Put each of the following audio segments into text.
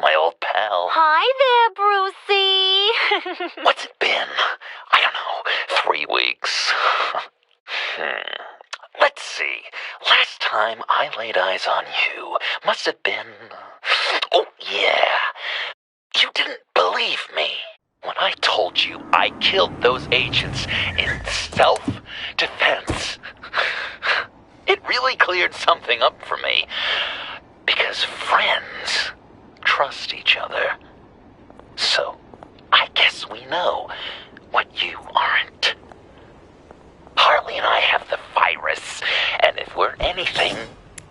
my old pal. Hi there, Brucey. What's it been? I don't know, 3 weeks. Let's see. Last time I laid eyes on you must have been... Oh, yeah. You didn't believe me when I told you I killed those agents in self-defense. It really cleared something up for me. Because friends trust each other. So, I guess we know what you aren't. Harley and I have the virus, and if we're anything,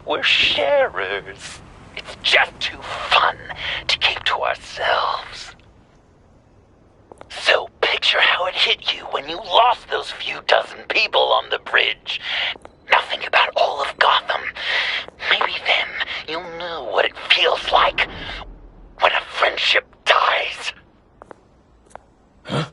we're sharers. It's just too fun to keep to ourselves. So picture how it hit you when you lost those few dozen people on the bridge. Nothing about all of Gotham. Maybe then you'll know what it feels like when a friendship dies. Huh?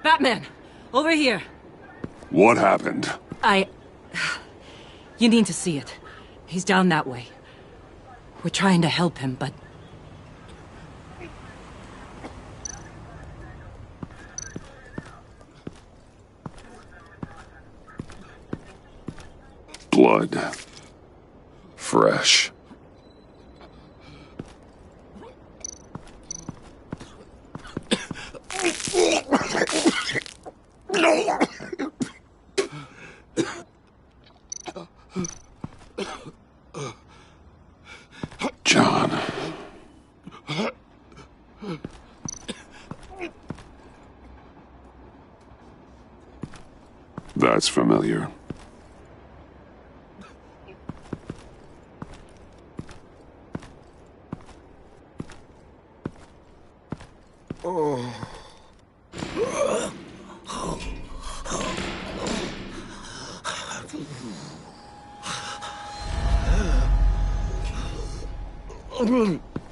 Batman! Over here! What happened? You need to see it. He's down that way. We're trying to help him, but... Blood. Fresh. John. That's familiar.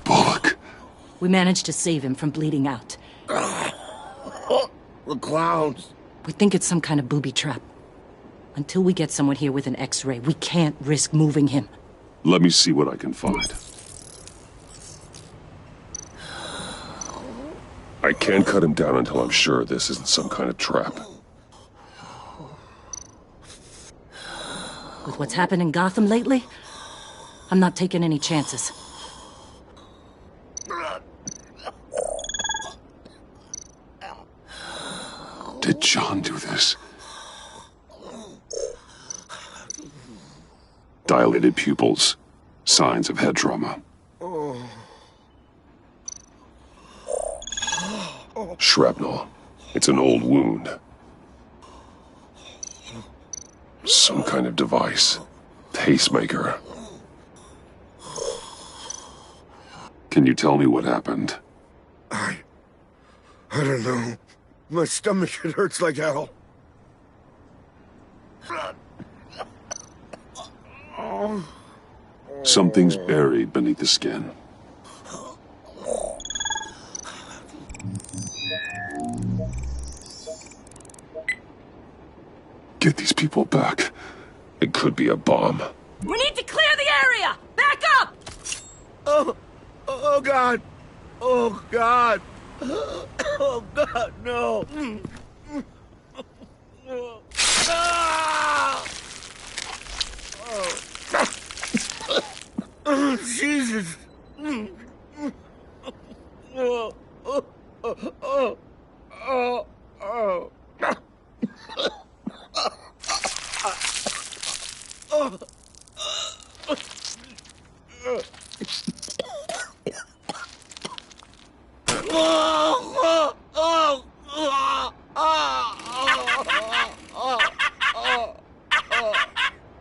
Bullock. We managed to save him from bleeding out. The clowns. We think it's some kind of booby trap. Until we get someone here with an X-ray, we can't risk moving him. Let me see what I can find. I can't cut him down until I'm sure this isn't some kind of trap. With what's happened in Gotham lately, I'm not taking any chances. Did John do this? Dilated pupils. Signs of head trauma. Shrapnel. It's an old wound. Some kind of device. Pacemaker. Can you tell me what happened? I don't know. My stomach, it hurts like hell. Something's buried beneath the skin. Get these people back. It could be a bomb. We need to clear the area! Back up! Oh God. Oh God. Oh God, no. Oh, Jesus.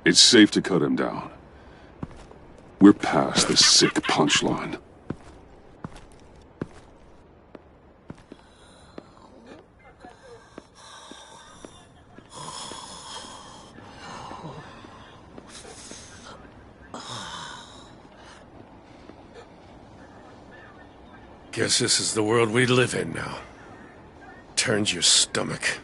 It's safe to cut him down. We're past the sick punchline. Guess this is the world we live in now. Turns your stomach.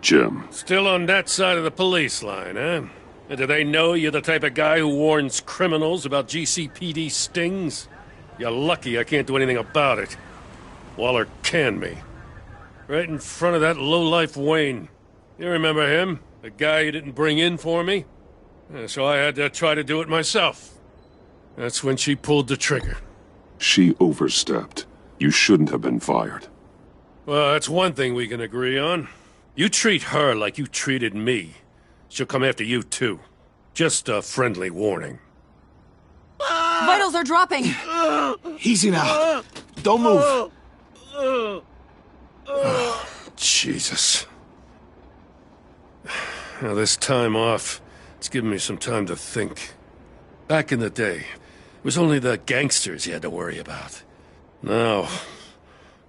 Jim. Still on that side of the police line, eh? And do they know you're the type of guy who warns criminals about GCPD stings? You're lucky I can't do anything about it. Waller canned me. Right in front of that lowlife Wayne. You remember him? The guy you didn't bring in for me? So I had to try to do it myself. That's when she pulled the trigger. She overstepped. You shouldn't have been fired. Well, that's one thing we can agree on. You treat her like you treated me. She'll come after you, too. Just a friendly warning. Vitals are dropping! Easy now. Don't move. Jesus. Now, this time off, it's given me some time to think. Back in the day, it was only the gangsters you had to worry about. Now,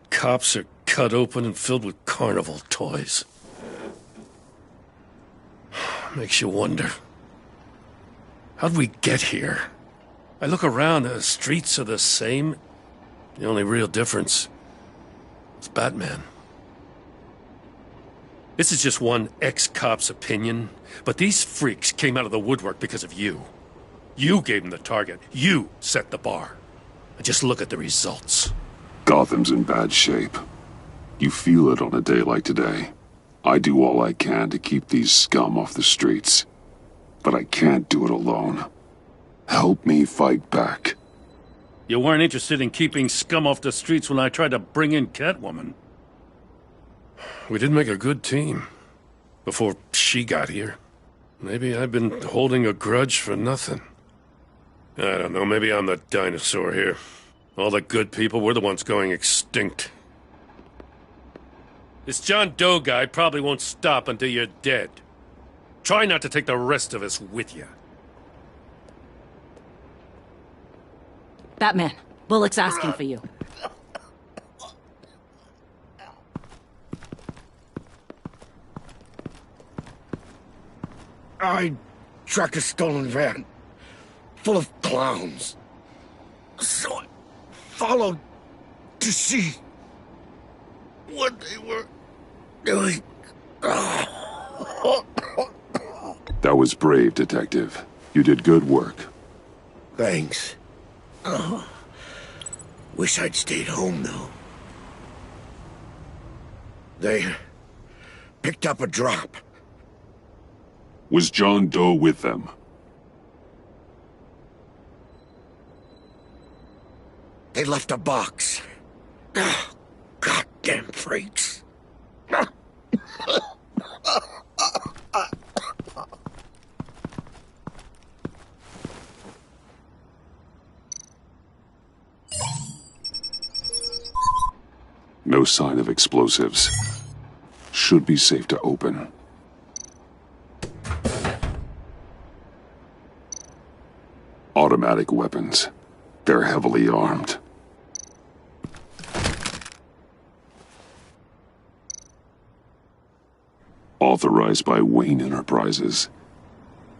cops are cut open and filled with carnival toys. Makes you wonder. How'd we get here? I look around, the streets are the same. The only real difference is Batman. This is just one ex-cop's opinion, but these freaks came out of the woodwork because of you. You gave them the target. You set the bar. And just look at the results. Gotham's in bad shape. You feel it on a day like today. I do all I can to keep these scum off the streets. But I can't do it alone. Help me fight back. You weren't interested in keeping scum off the streets when I tried to bring in Catwoman. We did make a good team. Before she got here. Maybe I've been holding a grudge for nothing. I don't know, maybe I'm the dinosaur here. All the good people, we're the ones going extinct. This John Doe guy probably won't stop until you're dead. Try not to take the rest of us with you. Batman, Bullock's asking for you. I tracked a stolen van full of clowns. So I followed to see what they were doing. That was brave, Detective. You did good work. Thanks. Wish I'd stayed home, though. They picked up a drop. Was John Doe with them? They left a box. Goddamn freaks. No sign of explosives. Should be safe to open. Automatic weapons. They're heavily armed. Authorized by Wayne Enterprises.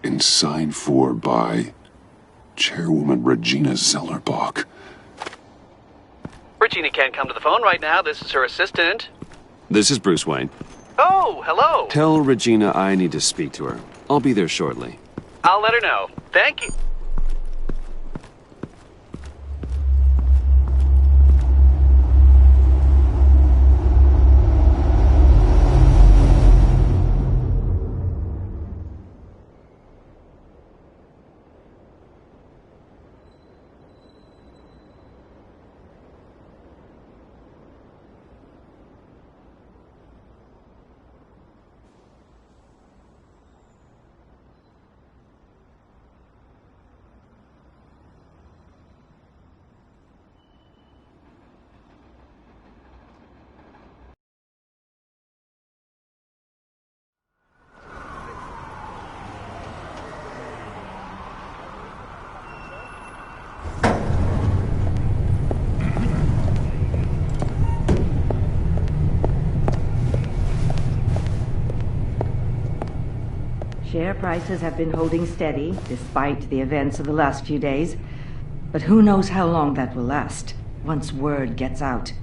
And signed for by Chairwoman Regina Zellerbach. Regina can't come to the phone right now. This is her assistant. This is Bruce Wayne. Oh, hello. Tell Regina I need to speak to her. I'll be there shortly. I'll let her know. Thank you. Share prices have been holding steady, despite the events of the last few days. But who knows how long that will last. once word gets out.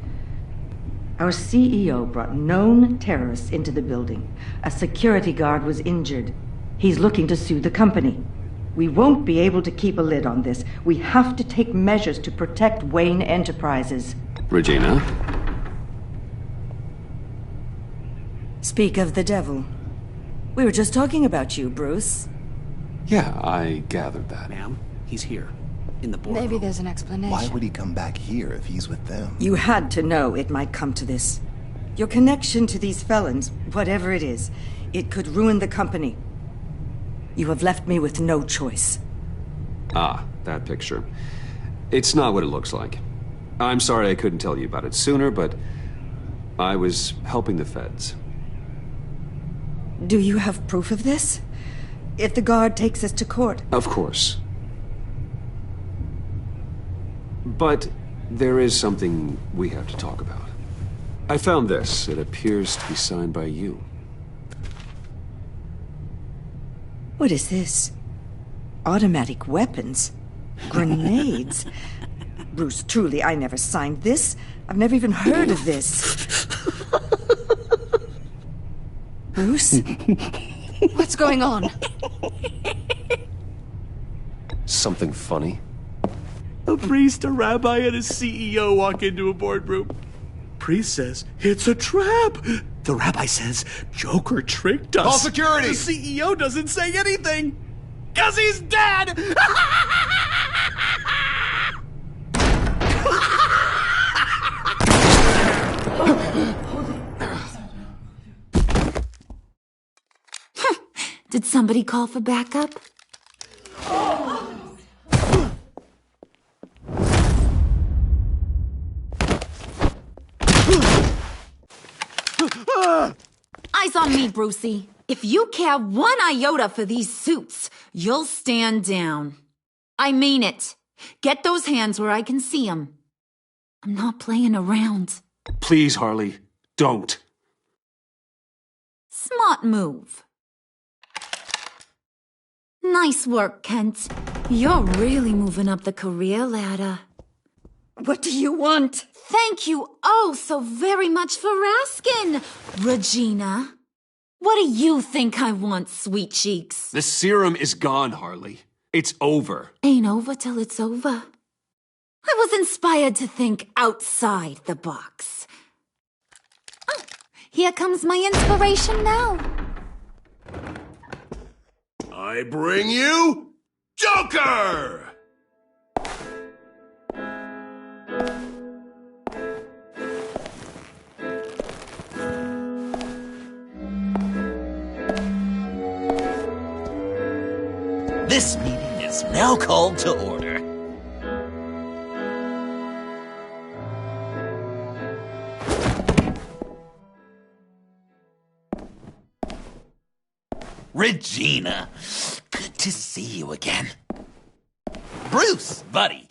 Our CEO brought known terrorists into the building. A security guard was injured. He's looking to sue the company. We won't be able to keep a lid on this. We have to take measures to protect Wayne Enterprises. Regina? Speak of the devil. We were just talking about you, Bruce. Yeah, I gathered that. Ma'am, he's here. In the boardroom. Maybe there's an explanation. Why would he come back here if he's with them? You had to know it might come to this. Your connection to these felons, whatever it is, it could ruin the company. You have left me with no choice. Ah, that picture. It's not what it looks like. I'm sorry I couldn't tell you about it sooner, but I was helping the feds. Do you have proof of this? If the guard takes us to court? Of course. But there is something we have to talk about. I found this. It appears to be signed by you. What is this? Automatic weapons? Grenades? Bruce, truly, I never signed this. I've never even heard of this. Bruce? What's going on? Something funny? A priest, a rabbi, and a CEO walk into a boardroom. Priest says, it's a trap. The rabbi says, Joker tricked us. Call security! The CEO doesn't say anything. 'Cause he's dead! Did somebody call for backup? Eyes on me, Brucey. If you care one iota for these suits, you'll stand down. I mean it. Get those hands where I can see them. I'm not playing around. Please, Harley, don't. Smart move. Nice work, Kent. You're really moving up the career ladder. What do you want? Thank you oh so very much for asking, Regina. What do you think I want, sweet cheeks? The serum is gone, Harley. It's over. Ain't over till it's over. I was inspired to think outside the box. Oh, here comes my inspiration now. I bring you Joker! This meeting is now called to order. Regina, good to see you again. Bruce, buddy.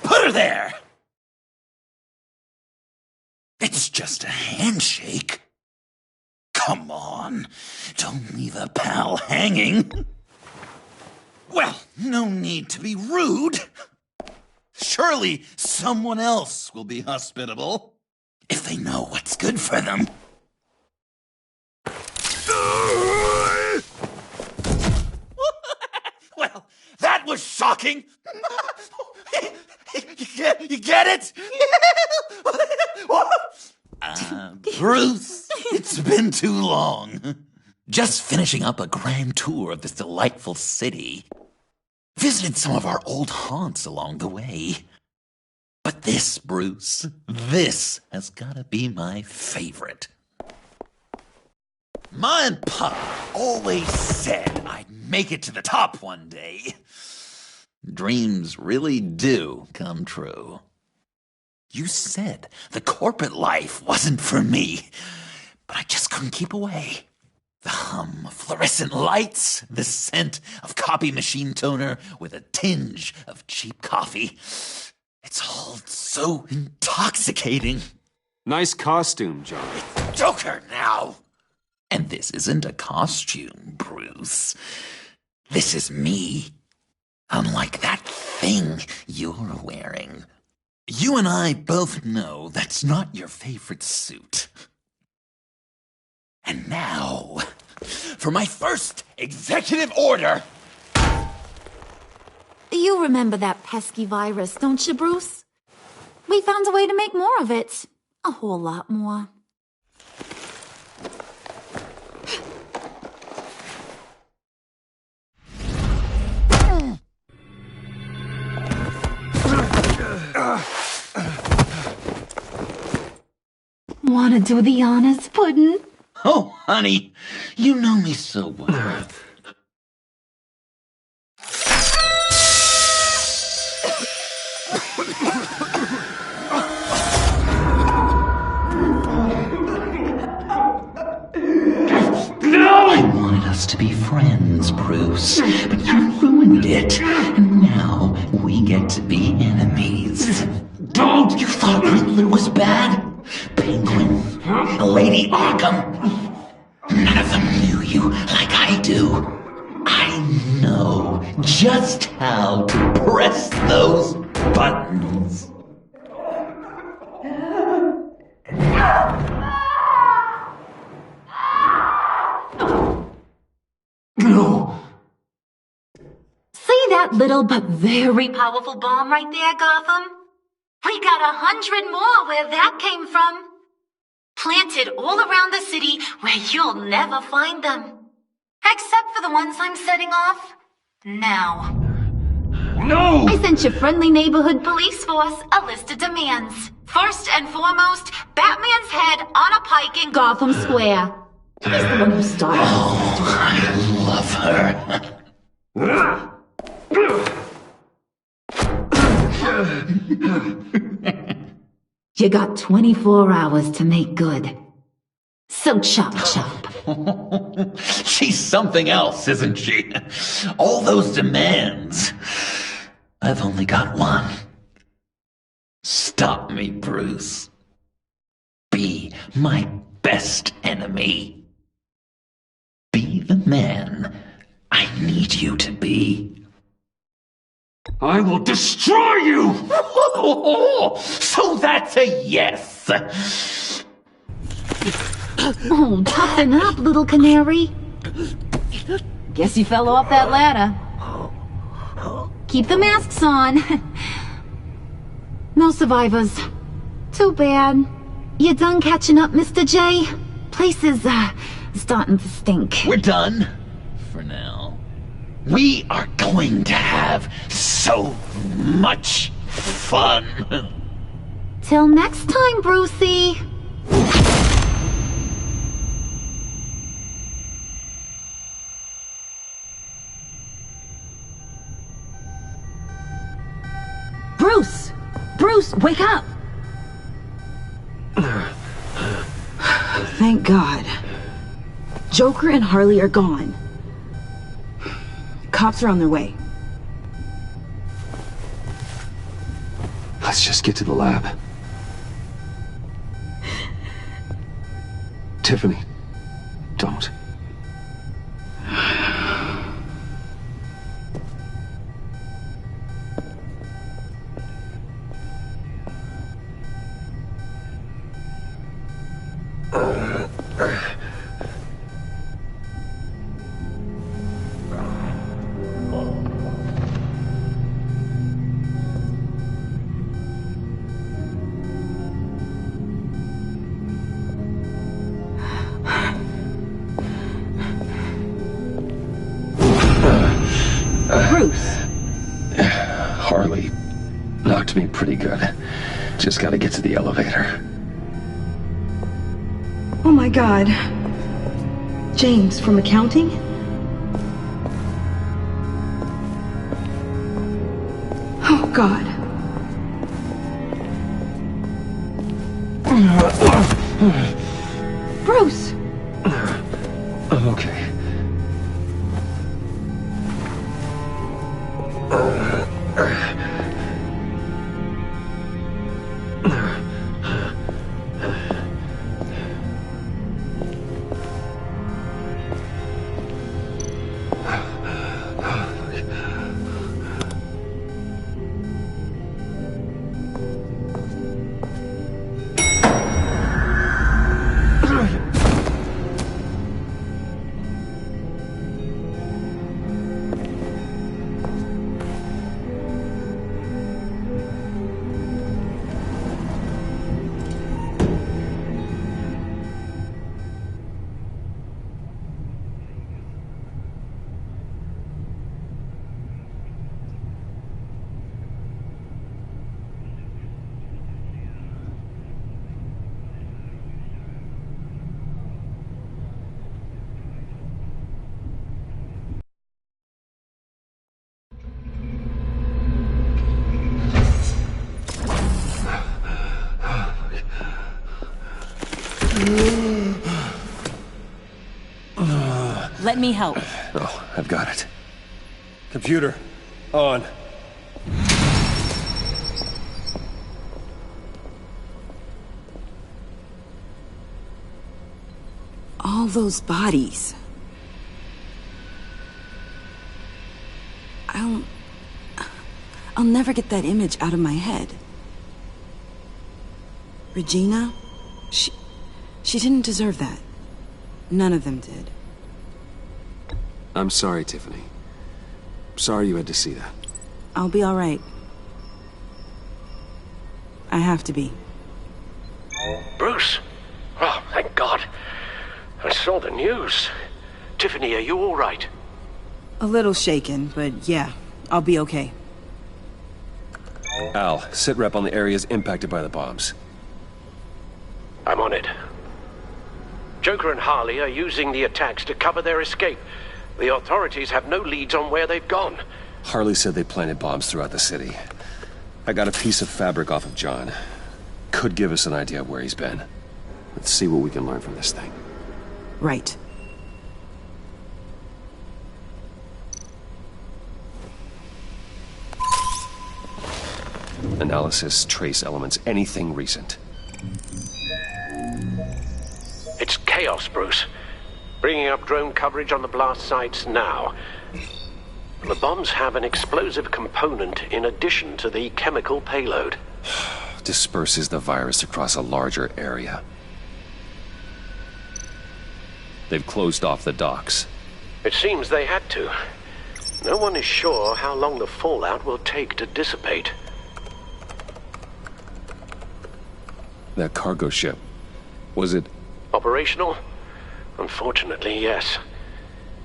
Put her there! It's just a handshake. Come on, don't leave a pal hanging. Well, no need to be rude. Surely someone else will be hospitable if they know what's good for them. Well, that was shocking. You get it? Bruce, it's been too long. Just finishing up a grand tour of this delightful city. Visited some of our old haunts along the way. But this, Bruce, this has gotta be my favorite. Ma and Pa always said I'd make it to the top one day. Dreams really do come true. You said the corporate life wasn't for me, but I just couldn't keep away. The hum of fluorescent lights, the scent of copy machine toner with a tinge of cheap coffee. It's all so intoxicating. Nice costume, John. It's Joker now. And this isn't a costume, Bruce. This is me. Unlike that thing you're wearing. You and I both know that's not your favorite suit. And now, for my first executive order. You remember that pesky virus, don't you, Bruce? We found a way to make more of it. A whole lot more. Want to do the honors, Puddin'? Oh, honey, you know me so well. I wanted us to be friends, Bruce, but you ruined it. And now we get to be enemies. Don't! You thought Riddler was bad? Penguin, Lady Arkham. None of them knew you like I do. I know just how to press those buttons. No. See that little but very powerful bomb right there, Gotham? We got 100 more where that came from. Planted all around the city where you'll never find them. Except for the ones I'm setting off now. No! I sent your friendly neighborhood police force a list of demands. First and foremost, Batman's head on a pike in Gotham Square. He's the one who started. Oh, I love her. You got 24 hours to make good. So chop chop. She's something else, isn't she? All those demands. I've only got one. Stop me, Bruce. Be my best enemy. Be the man I need you to be. I will destroy you! So that's a yes! Oh, toughen up, little canary. Guess you fell off that ladder. Keep the masks on. No survivors. Too bad. You done catching up, Mr. J? Place is, starting to stink. We're done. For now. We are going to have so much fun. Till next time, Brucey. Bruce! Bruce, wake up! Thank God. Joker and Harley are gone. Cops are on their way. Let's just get to the lab. Tiffany, don't. Bruce! Harley knocked me pretty good. Just gotta get to the elevator. Oh my God. James from accounting? Oh God. Bruce! I'm okay. Let me help. Oh, I've got it. Computer, on. All those bodies. I'll never get that image out of my head. Regina? She didn't deserve that. None of them did. I'm sorry, Tiffany. Sorry you had to see that. I'll be all right. I have to be. Bruce! Oh, thank God. I saw the news. Tiffany, are you all right? A little shaken, but yeah, I'll be okay. Al, sit rep on the areas impacted by the bombs. I'm on it. Joker and Harley are using the attacks to cover their escape. The authorities have no leads on where they've gone. Harley said they planted bombs throughout the city. I got a piece of fabric off of John. Could give us an idea of where he's been. Let's see what we can learn from this thing. Right. Analysis, trace elements, anything recent. It's chaos, Bruce. Bringing up drone coverage on the blast sites now. The bombs have an explosive component in addition to the chemical payload. Disperses the virus across a larger area. They've closed off the docks. It seems they had to. No one is sure how long the fallout will take to dissipate. That cargo ship, was it... Operational? Unfortunately, yes.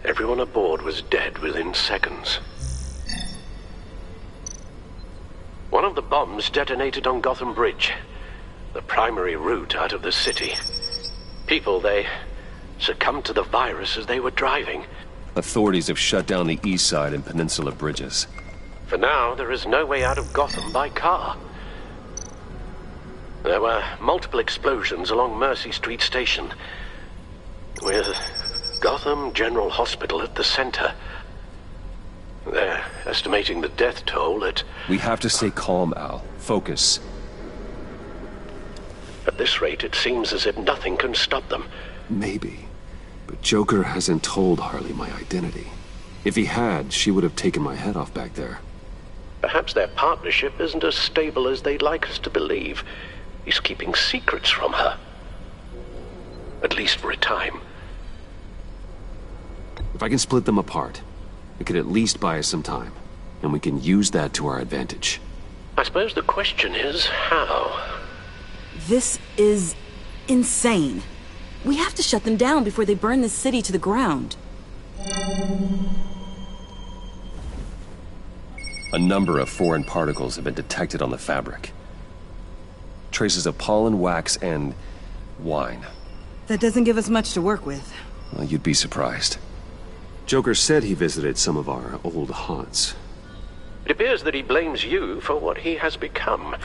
Everyone aboard was dead within seconds. One of the bombs detonated on Gotham Bridge, the primary route out of the city. People, they succumbed to the virus as they were driving. Authorities have shut down the east side and peninsula bridges. For now, there is no way out of Gotham by car. There were multiple explosions along Mercy Street Station, with Gotham General Hospital at the center. They're estimating the death toll at... We have to stay calm, Al. Focus. At this rate, it seems as if nothing can stop them. Maybe. But Joker hasn't told Harley my identity. If he had, she would have taken my head off back there. Perhaps their partnership isn't as stable as they'd like us to believe. He's keeping secrets from her. At least for a time. If I can split them apart, it could at least buy us some time. And we can use that to our advantage. I suppose the question is, how? This is insane. We have to shut them down before they burn this city to the ground. A number of foreign particles have been detected on the fabric. Traces of pollen, wax, and wine. That doesn't give us much to work with. Well, you'd be surprised. Joker said he visited some of our old haunts. It appears that he blames you for what he has become.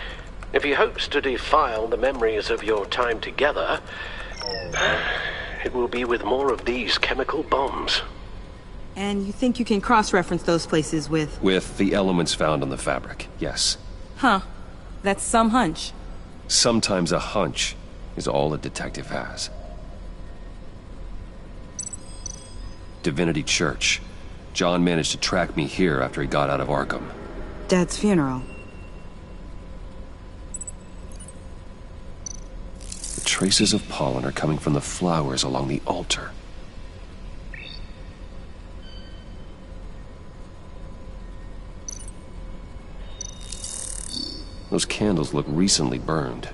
If he hopes to defile the memories of your time together, it will be with more of these chemical bombs. And you think you can cross-reference those places with... With the elements found on the fabric, yes. Huh. That's some hunch. Sometimes a hunch is all a detective has. Divinity Church. John managed to track me here after he got out of Arkham. Dad's funeral. The traces of pollen are coming from the flowers along the altar. Those candles look recently burned.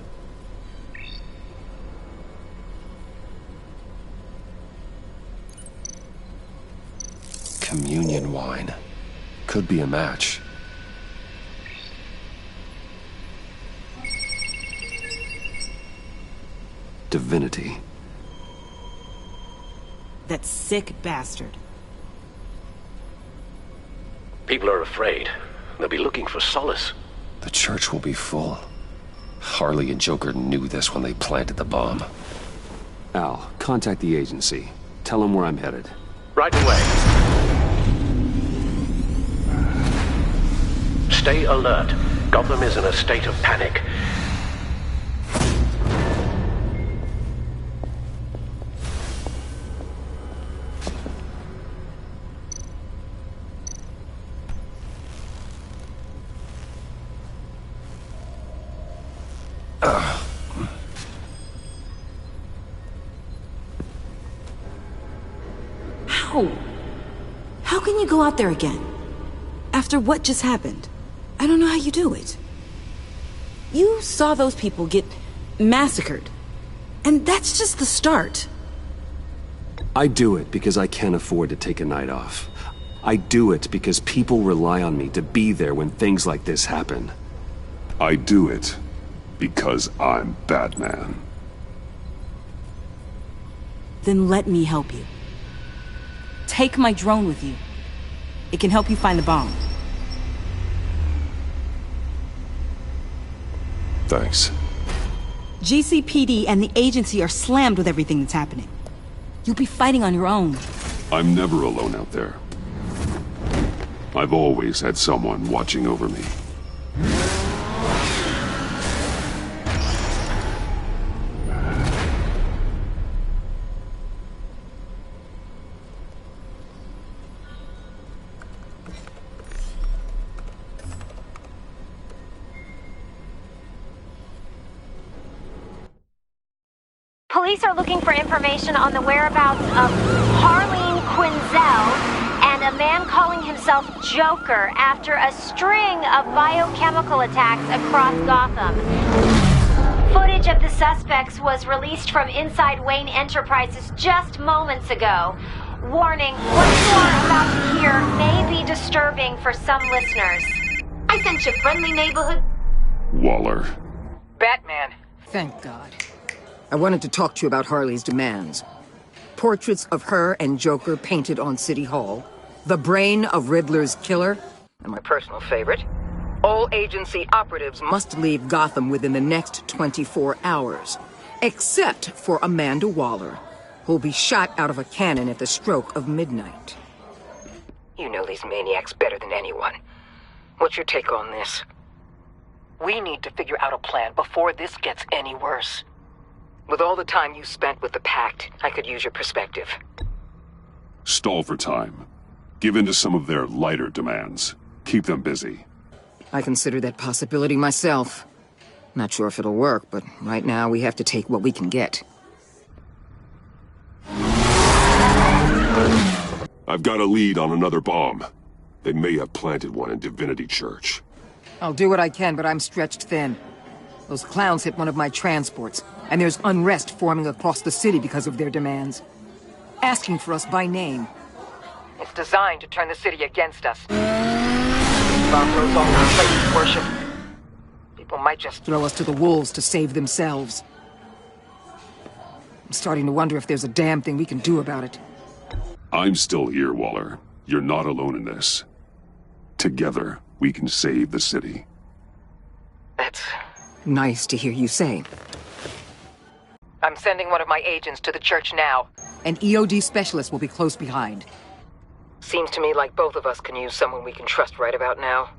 Communion wine. Could be a match. Divinity. That sick bastard. People are afraid. They'll be looking for solace. The church will be full. Harley and Joker knew this when they planted the bomb. Al, contact the agency. Tell them where I'm headed. Right away. Stay alert. Gotham is in a state of panic. How can you go out there again? After what just happened? I don't know how you do it. You saw those people get massacred. And that's just the start. I do it because I can't afford to take a night off. I do it because people rely on me to be there when things like this happen. I do it because I'm Batman. Then let me help you. Take my drone with you. It can help you find the bomb. Thanks. GCPD and the agency are slammed with everything that's happening. You'll be fighting on your own. I'm never alone out there. I've always had someone watching over me. Police are looking for information on the whereabouts of Harleen Quinzel and a man calling himself Joker after a string of biochemical attacks across Gotham. Footage of the suspects was released from inside Wayne Enterprises just moments ago. Warning, what you are about to hear may be disturbing for some listeners. I sent you friendly neighborhood... Waller. Batman. Thank God. I wanted to talk to you about Harley's demands. Portraits of her and Joker painted on City Hall. The brain of Riddler's killer. And my personal favorite. All agency operatives must leave Gotham within the next 24 hours. Except for Amanda Waller, who'll be shot out of a cannon at the stroke of midnight. You know these maniacs better than anyone. What's your take on this? We need to figure out a plan before this gets any worse. With all the time you spent with the Pact, I could use your perspective. Stall for time. Give in to some of their lighter demands. Keep them busy. I consider that possibility myself. Not sure if it'll work, but right now we have to take what we can get. I've got a lead on another bomb. They may have planted one in Divinity Church. I'll do what I can, but I'm stretched thin. Those clowns hit one of my transports, and there's unrest forming across the city because of their demands. Asking for us by name. It's designed to turn the city against us. Bomb goes all over places worship. People might just throw us to the wolves to save themselves. I'm starting to wonder if there's a damn thing we can do about it. I'm still here, Waller. You're not alone in this. Together, we can save the city. That's nice to hear you say. I'm sending one of my agents to the church now. An EOD specialist will be close behind. Seems to me like both of us can use someone we can trust right about now.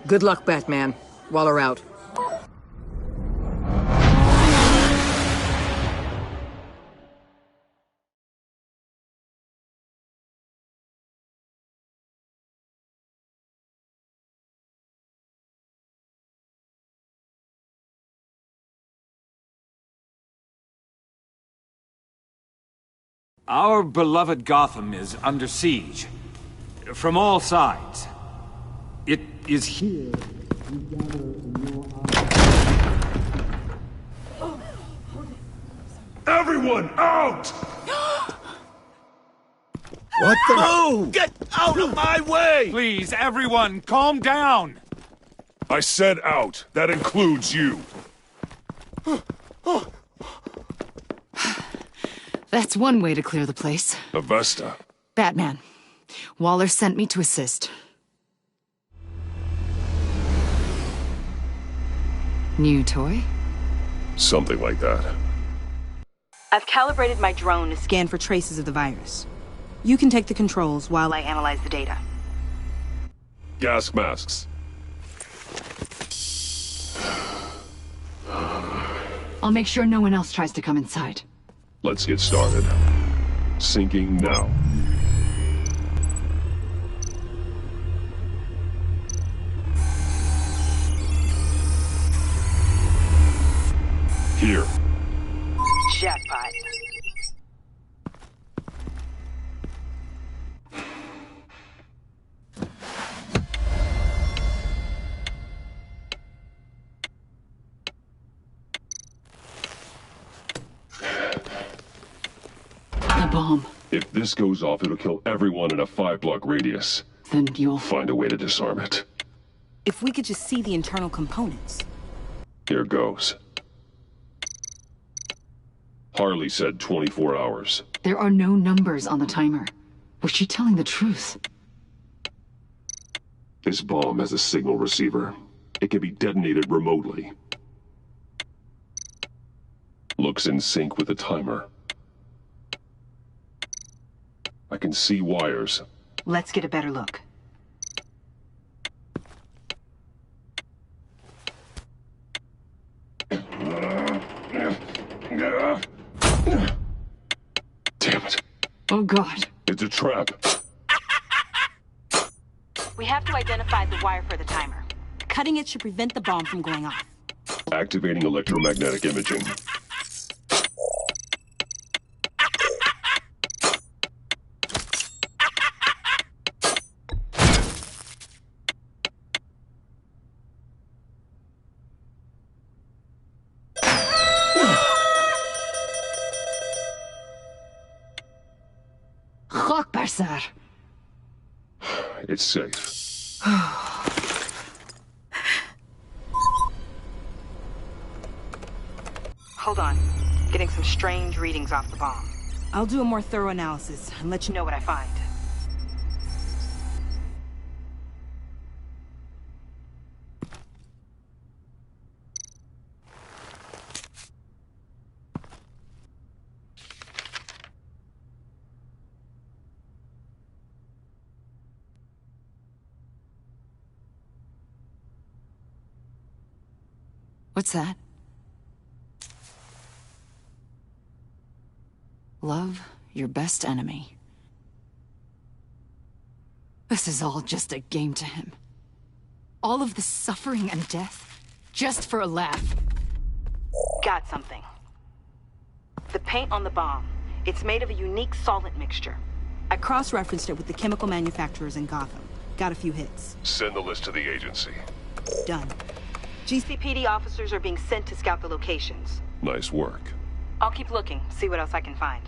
Good luck, Batman. Waller out. Our beloved Gotham is under siege. From all sides. It is here we gather in your honor. Everyone, out! What the... Move! Get out of my way! Please, everyone, calm down! I said out. That includes you. That's one way to clear the place. Avesta. Batman. Waller sent me to assist. New toy? Something like that. I've calibrated my drone to scan for traces of the virus. You can take the controls while I analyze the data. Gas masks. I'll make sure no one else tries to come inside. Let's get started. Syncing now. Here. Jackpot. The bomb. If this goes off, it'll kill everyone in a 5-block radius. Then you'll find a way to disarm it. If we could just see the internal components. Here goes. Harley said 24 hours. There are no numbers on the timer. Was she telling the truth? This bomb has a signal receiver. It can be detonated remotely. Looks in sync with the timer. I can see wires. Let's get a better look. Damn it. Oh, God. It's a trap. We have to identify the wire for the timer. Cutting it should prevent the bomb from going off. Activating electromagnetic imaging. Sir. It's safe. Hold on. Getting some strange readings off the bomb. I'll do a more thorough analysis and let you know what I find. What's that? Love your best enemy. This is all just a game to him. All of the suffering and death, just for a laugh. Got something. The paint on the bomb. It's made of a unique solvent mixture. I cross-referenced it with the chemical manufacturers in Gotham. Got a few hits. Send the list to the agency. Done. GCPD officers are being sent to scout the locations. Nice work. I'll keep looking, see what else I can find.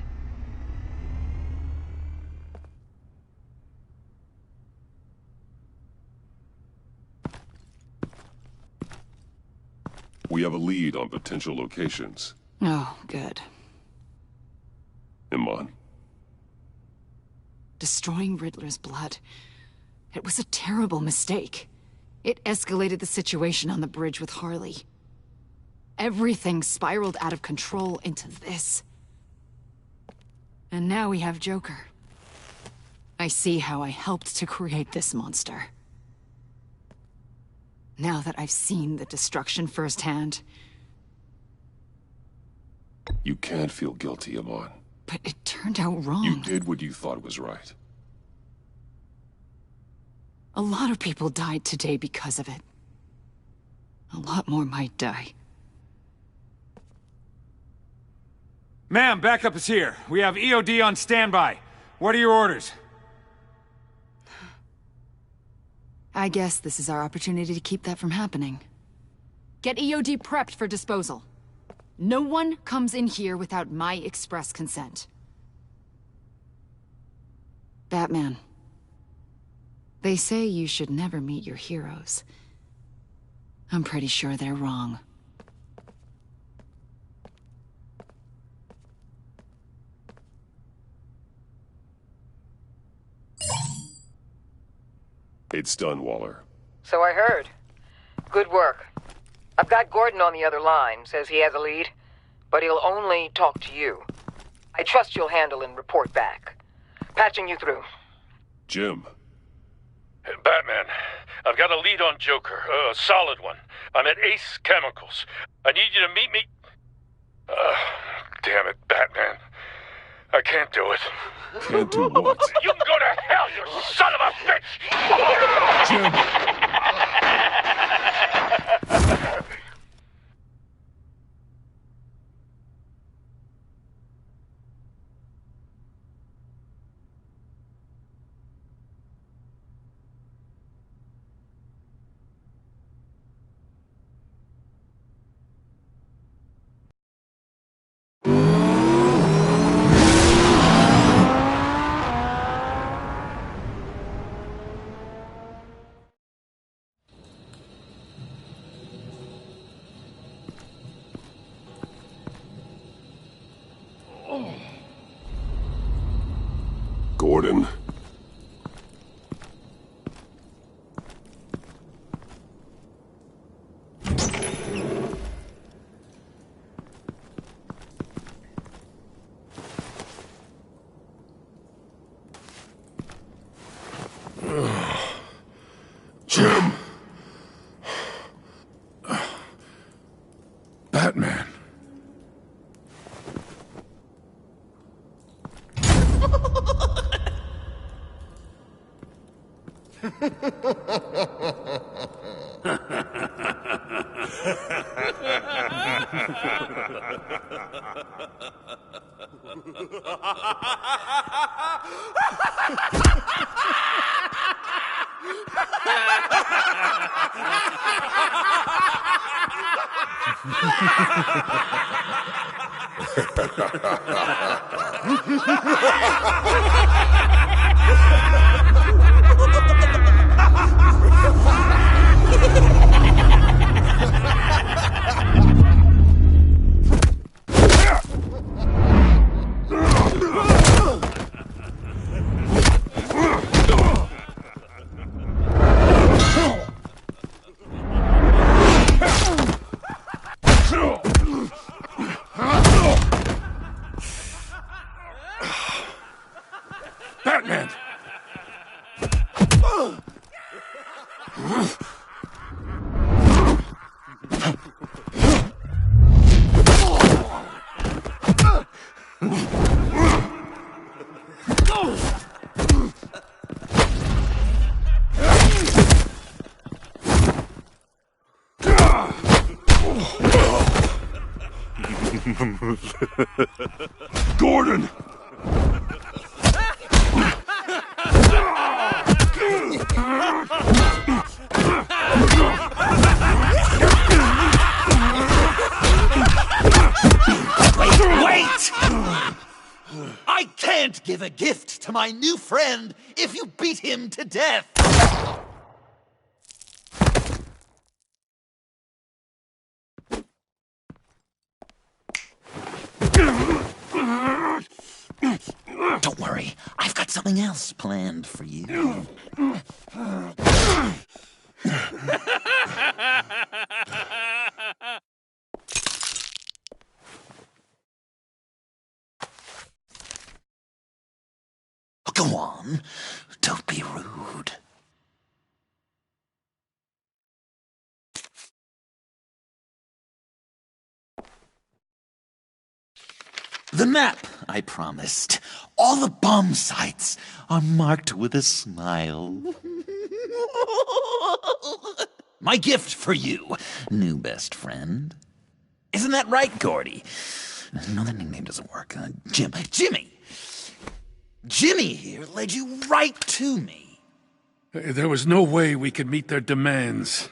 We have a lead on potential locations. Oh, good. Iman. Destroying Riddler's blood. It was a terrible mistake. It escalated the situation on the bridge with Harley. Everything spiraled out of control into this. And now we have Joker. I see how I helped to create this monster. Now that I've seen the destruction firsthand. You can't feel guilty, Iman. But it turned out wrong. You did what you thought was right. A lot of people died today because of it. A lot more might die. Ma'am, backup is here. We have EOD on standby. What are your orders? I guess this is our opportunity to keep that from happening. Get EOD prepped for disposal. No one comes in here without my express consent. Batman. They say you should never meet your heroes. I'm pretty sure they're wrong. It's done, Waller. So I heard. Good work. I've got Gordon on the other line. Says he has a lead, but he'll only talk to you. I trust you'll handle and report back. Patching you through. Jim. Hey, Batman, I've got a lead on Joker, a solid one. I'm at Ace Chemicals. I need you to meet me... damn it, Batman. I can't do it. Can't do what? You can go to hell, you son of a bitch! Jim! Gordon. Jim. Batman. Batman! Gordon! Wait! I can't give a gift to my new friend if you beat him to death! Don't worry, I've got something else planned for you. Go on, don't be rude. The map I promised. All the bomb sites are marked with a smile. My gift for you, new best friend. Isn't that right, Gordy? No, that nickname doesn't work. Jimmy! Jimmy here led you right to me. There was no way we could meet their demands.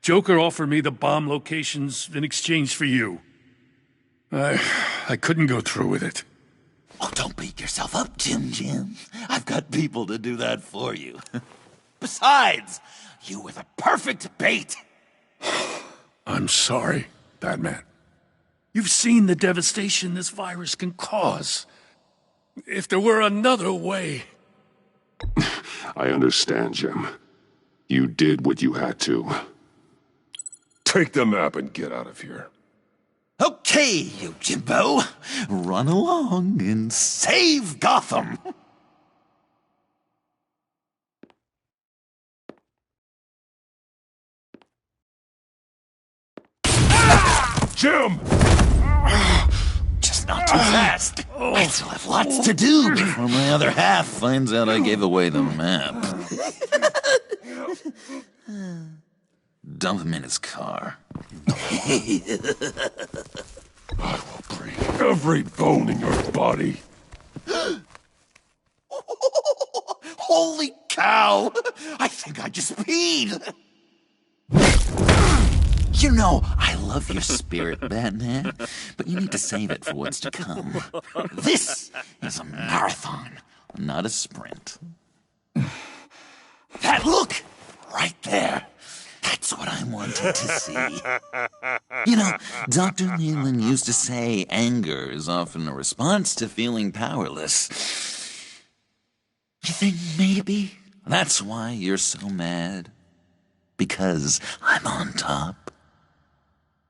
Joker offered me the bomb locations in exchange for you. I couldn't go through with it. Oh, don't beat yourself up, Jim. I've got people to do that for you. Besides, you were the perfect bait. I'm sorry, Batman. You've seen the devastation this virus can cause. If there were another way... I understand, Jim. You did what you had to. Take the map and get out of here. Okay, you Jimbo. Run along and save Gotham. Jim! Just not too fast. I still have lots to do before my other half finds out I gave away the map. Dump him in his car. I will break every bone in your body. Holy cow! I think I just peed! You know, I love your spirit, Batman, but you need to save it for what's to come. This is a marathon, not a sprint. That look! Right there. That's what I wanted to see. You know, Dr. Leland used to say anger is often a response to feeling powerless. You think maybe that's why you're so mad? Because I'm on top?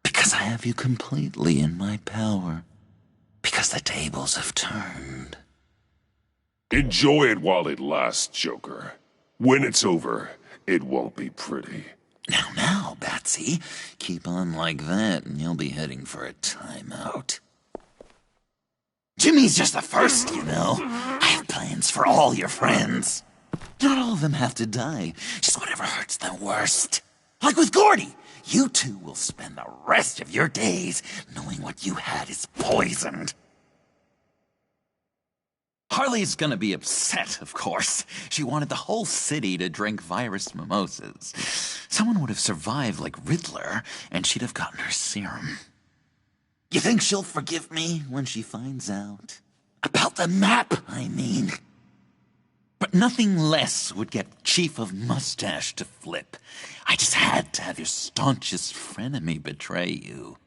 Because I have you completely in my power? Because the tables have turned? Enjoy it while it lasts, Joker. When it's over, it won't be pretty. Now, Batsy, keep on like that and you'll be heading for a timeout. Jimmy's just the first, you know. I have plans for all your friends. Not all of them have to die, just whatever hurts them worst. Like with Gordy, you two will spend the rest of your days knowing what you had is poisoned. Harley's gonna be upset, of course. She wanted the whole city to drink virus mimosas. Someone would have survived like Riddler, and she'd have gotten her serum. You think she'll forgive me when she finds out? About the map, I mean. But nothing less would get Chief of Mustache to flip. I just had to have your staunchest frenemy betray you.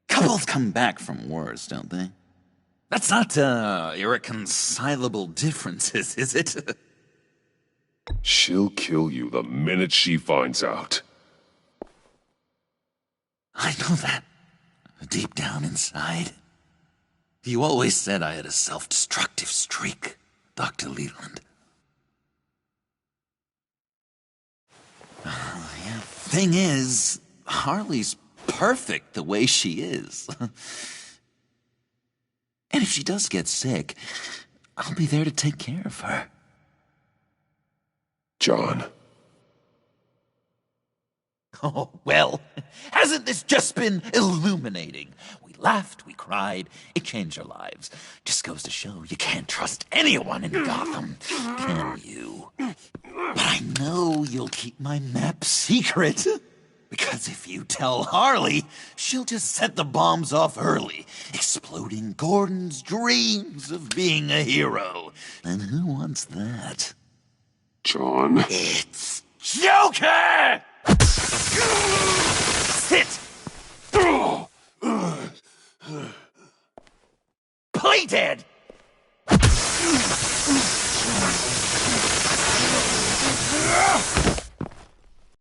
Couples come back from wars, don't they? That's not, irreconcilable differences, is it? She'll kill you the minute she finds out. I know that. Deep down inside. You always said I had a self-destructive streak, Dr. Leland. Yeah. Thing is, Harley's perfect the way she is. And if she does get sick, I'll be there to take care of her. John. Oh, well, hasn't this just been illuminating? We laughed, we cried, it changed our lives. Just goes to show you can't trust anyone in Gotham, can you? But I know you'll keep my map secret. Because if you tell Harley, she'll just set the bombs off early, exploding Gordon's dreams of being a hero. And who wants that? John. It's Joker! Sit! Play dead!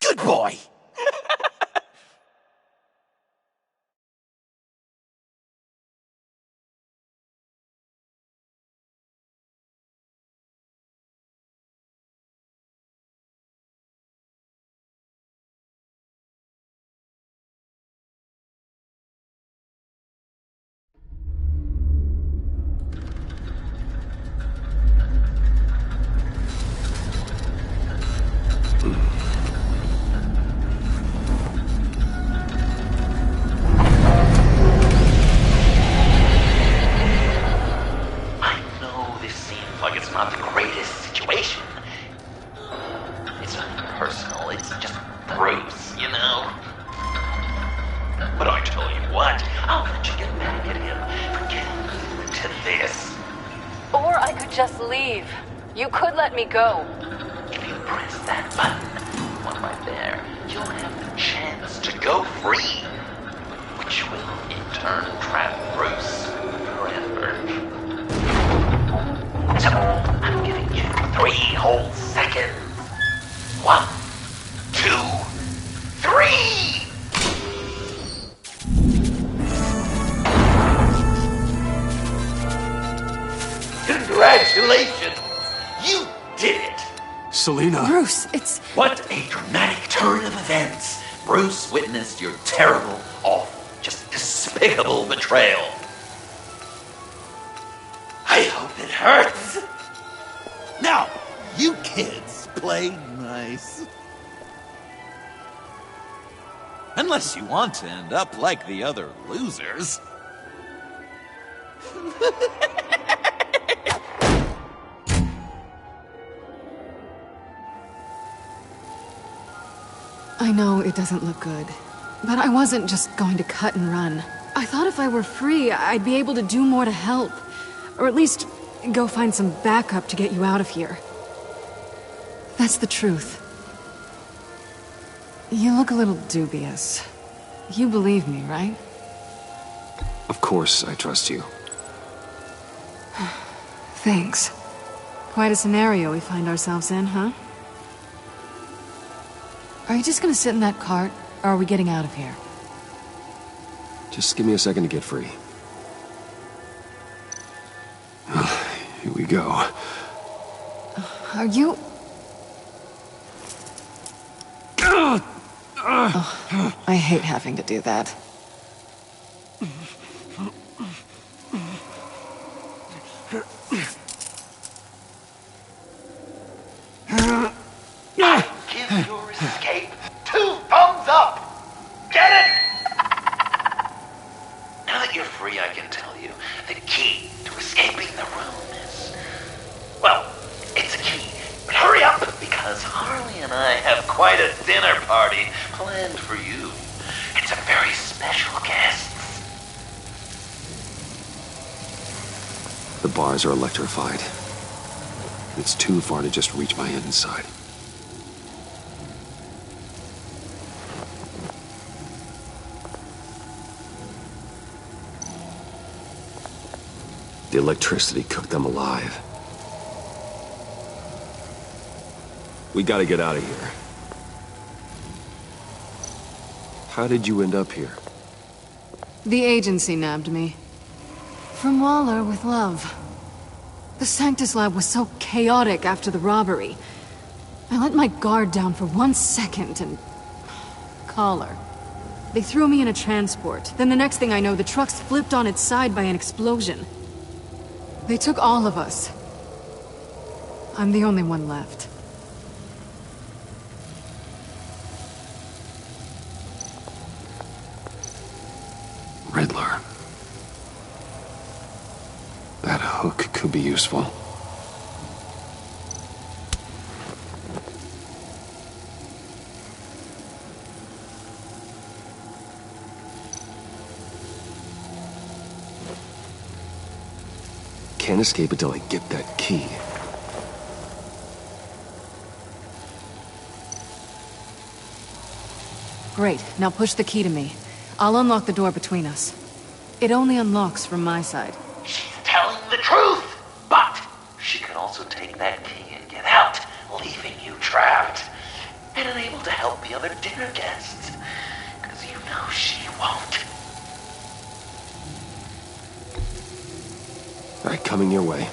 Good boy! Just leave. You could let me go. If you press that button, one right there, you'll have the chance to go free. Which will, in turn, trap Bruce forever. So, I'm giving you 3 whole seconds. 1, 2, 3! Congratulations! You did it! Selena. Bruce, it's... What a dramatic turn of events. Bruce witnessed your terrible, awful, just despicable betrayal. I hope it hurts. Now, you kids play nice. Unless you want to end up like the other losers. I know it doesn't look good, but I wasn't just going to cut and run. I thought if I were free, I'd be able to do more to help. Or at least go find some backup to get you out of here. That's the truth. You look a little dubious. You believe me, right? Of course I trust you. Thanks. Quite a scenario we find ourselves in, huh? Are you just gonna sit in that cart, or are we getting out of here? Just give me a second to get free. Here we go. Are you... Oh, I hate having to do that. Give your escape 2 thumbs up! Get it? Now that you're free, I can tell you the key to escaping the room is... Well, it's a key, but hurry up, because Harley and I have quite a dinner party planned for you. It's a very special guest. The bars are electrified. It's too far to just reach my hand inside. The electricity cooked them alive. We gotta get out of here. How did you end up here? The agency nabbed me. From Waller with love. The Sanctus lab was so chaotic after the robbery. I let my guard down for 1 second and... collar. They threw me in a transport. Then the next thing I know, the truck's flipped on its side by an explosion. They took all of us. I'm the only one left. Riddler. That hook could be useful. Can't escape until I get that key. Great, now push the key to me. I'll unlock the door between us. It only unlocks from my side. She's telling the truth, but she can also take that key and get out, leaving you trapped, and unable to help the other dinner guests, because you know she won't. All right, coming your way.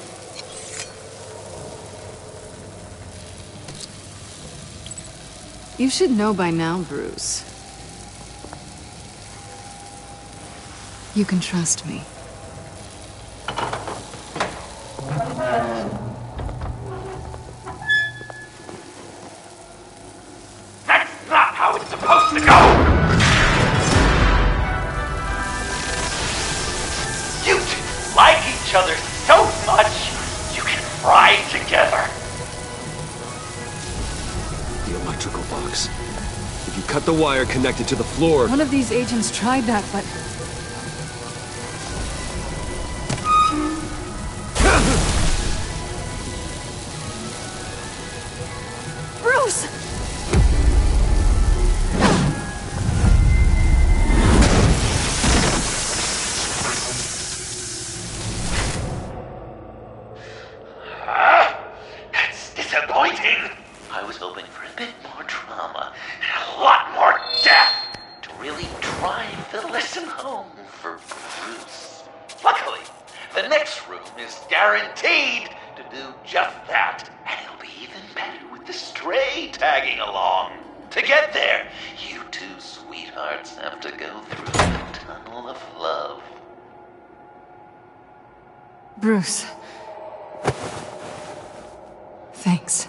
You should know by now, Bruce. You can trust me. That's not how it's supposed to go! You two like each other so much, you can fry together. The electrical box. If you cut the wire connected to the floor... One of these agents tried that, but... Bruce! That's disappointing. I was hoping for a bit more drama and a lot more death to really drive the lesson home for Bruce. Luckily, the next room is guaranteed to do just that. And it'll be even better with the Stray tagging along. To get there, you two sweethearts have to go through the tunnel of love. Bruce. Thanks.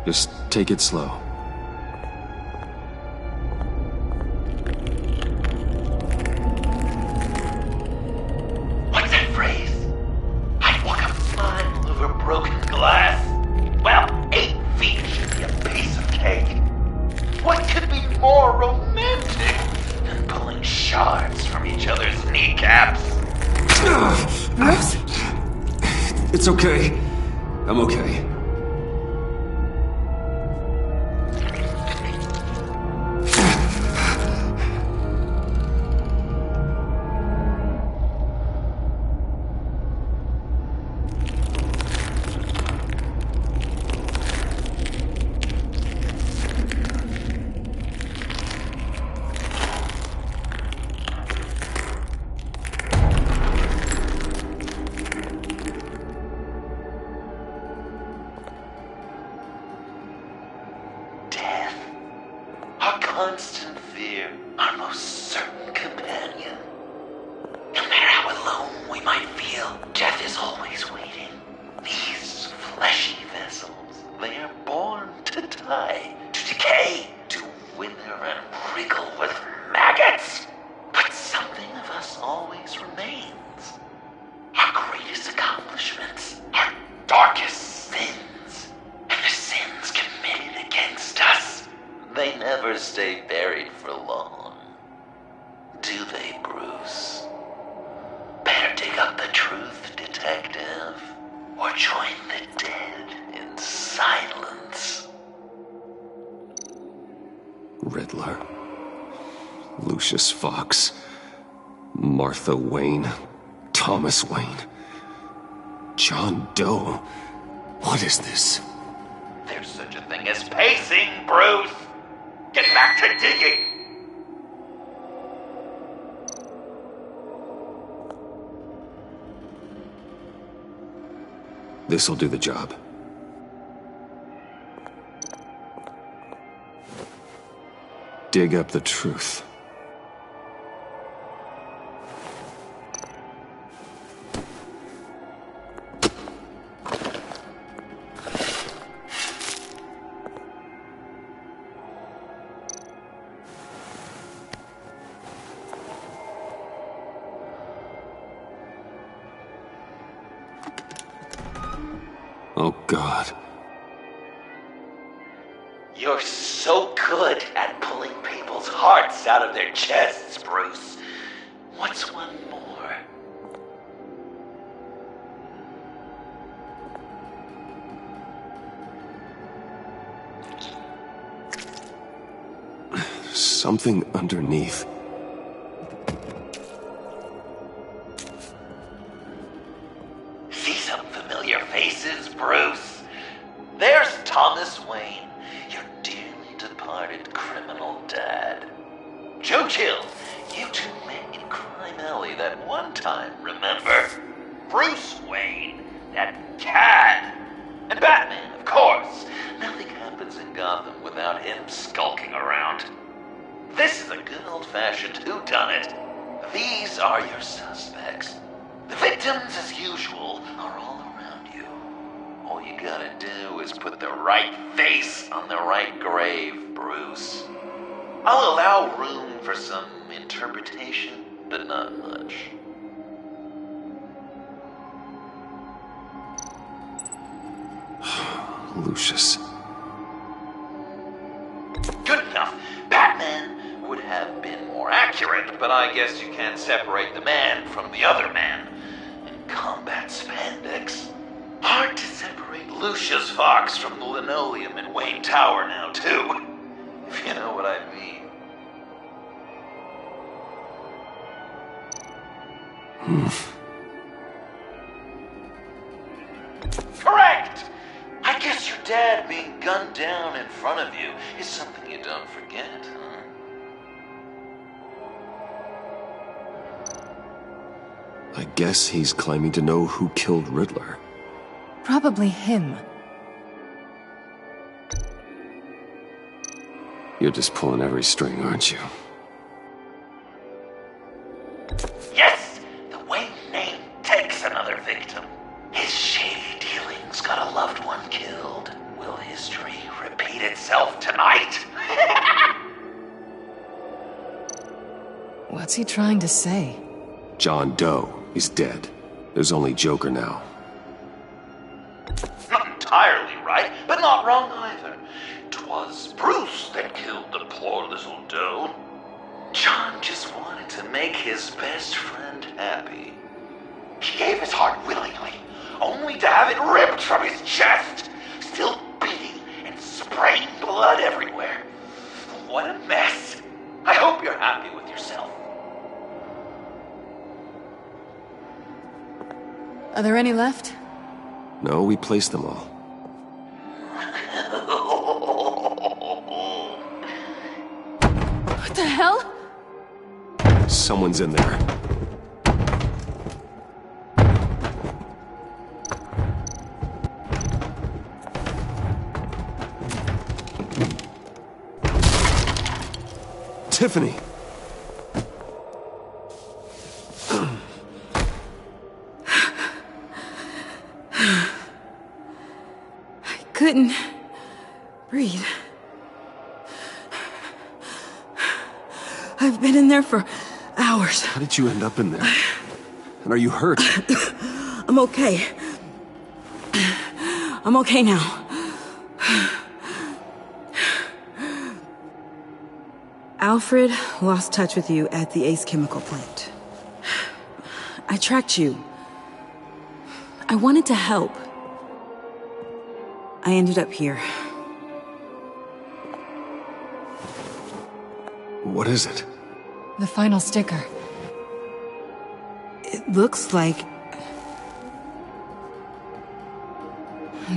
Just take it slow. What's that phrase? I'd walk a mile over broken glass. Well, 8 feet should be a piece of cake. What could be more romantic than pulling shards from each other's kneecaps? Bruce? It's okay. I'm okay. Our constant fear, our most certain companion. No matter how alone we might feel, death is always waiting. These fleshy vessels, they are born to die, to decay, to wither and wriggle with maggots. But something of us always remains. Our greatest accomplishments, our darkest sins, and the sins committed against us. They never stay buried for long. Do they, Bruce? Better dig up the truth, detective, or join the dead in silence. Riddler. Lucius Fox. Martha Wayne. Thomas Wayne. John Doe. What is this? There's such a thing as pacing, Bruce! Get back to digging! This'll do the job. Dig up the truth. Oh, God. You're so good at pulling people's hearts out of their chests, Bruce. What's one more? Something underneath. See some familiar faces, Bruce? There's Thomas Wayne, your dearly departed criminal dad. Joe Chill, you two met in Crime Alley that one time, remember? Bruce Wayne, that cad. And Batman, of course. Nothing happens in Gotham without him skulking around. This is a good old-fashioned whodunit. These are your suspects. The victims, as usual, are all around you. All you gotta do is put the right face on the right grave, Bruce. I'll allow room for some interpretation, but not much. Lucius. Good enough. Batman would have been more accurate, but I guess you can't separate the man from the other man. In combat spandex. Hard to separate Lucius Fox from the linoleum in Wayne Tower now, too. If you know what I mean. Correct! I guess your dad being gunned down in front of you is something you don't forget, huh? I guess he's claiming to know who killed Riddler. Probably him. You're just pulling every string, aren't you? Yes! The way Nate takes another victim. His shady dealings got a loved one killed. Will history repeat itself tonight? What's he trying to say? John Doe is dead. There's only Joker now. Not entirely right, but not wrong either. 'Twas Bruce that killed the poor little Doe. John just wanted to make his best friend happy. He gave his heart willingly, only to have it ripped from his chest, still beating and spraying blood everywhere. What a mess. I hope you're happy with yourself. Are there any left? No, we placed them all. What the hell? Someone's in there. Tiffany! I couldn't breathe. I've been in there for hours. How did you end up in there? And are you hurt? I'm okay. I'm okay now. Alfred lost touch with you at the Ace Chemical plant. I tracked you. I wanted to help. I ended up here. What is it? The final sticker. It looks like...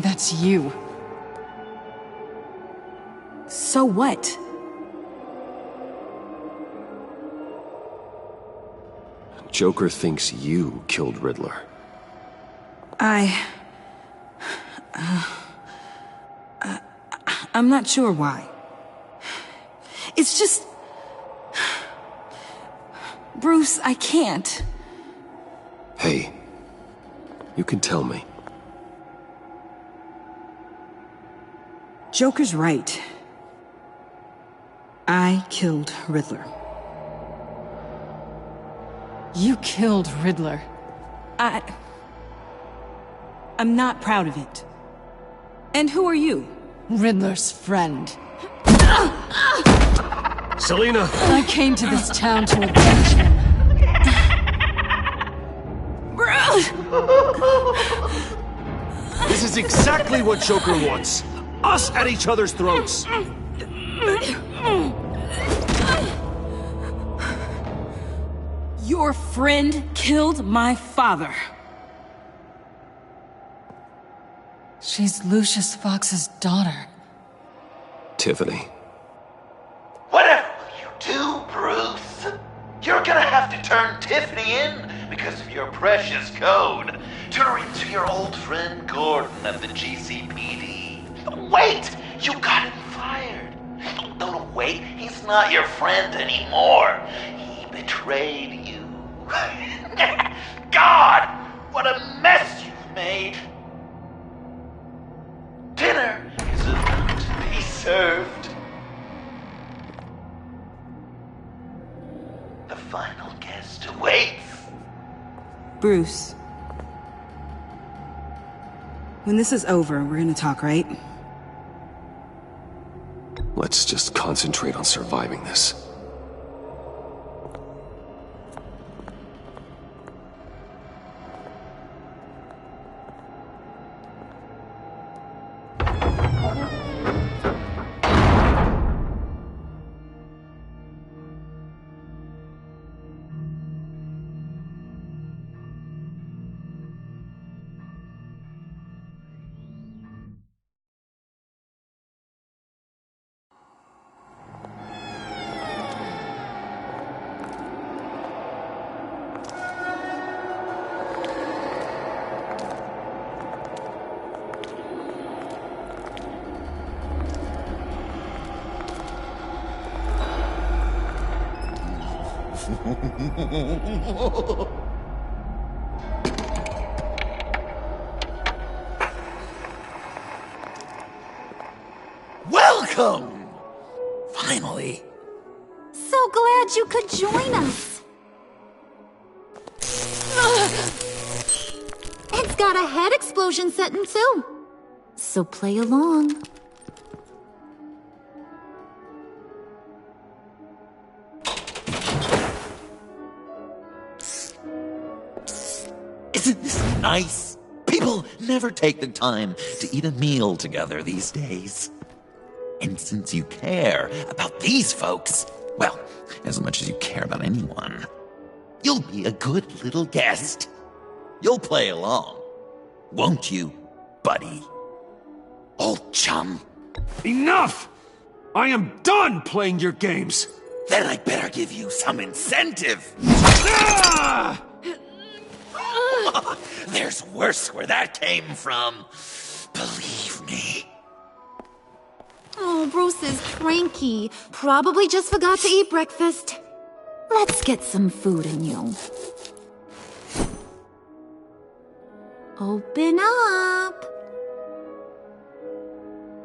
That's you. So what? Joker thinks you killed Riddler. I'm not sure why. It's just... Bruce, I can't. Hey, you can tell me. Joker's right. I killed Riddler. You killed Riddler. I'm not proud of it. And who are you? Riddler's friend. Selina! I came to this town to avenge him. This is exactly what Joker wants. Us at each other's throats. Your friend killed my father. She's Lucius Fox's daughter. Tiffany. Whatever will you do, Bruce? You're gonna have to turn Tiffany in because of your precious code. Turn her into your old friend Gordon at the GCPD. Wait! You got him fired. No, wait. He's not your friend anymore. He betrayed you. God! What a mess you've made! Dinner is about to be served. The final guest awaits. Bruce. When this is over, we're gonna talk, right? Let's just concentrate on surviving this. Welcome! Finally. So glad you could join us. It's got a head explosion setting too. So play along. Isn't this nice? People never take the time to eat a meal together these days. And since you care about these folks, well, as much as you care about anyone, you'll be a good little guest. You'll play along, won't you, buddy? Old chum. Enough! I am done playing your games! Then I better give you some incentive. Ah! There's worse where that came from. Believe me. Oh, Bruce is cranky. Probably just forgot to eat breakfast. Let's get some food in you. Open up.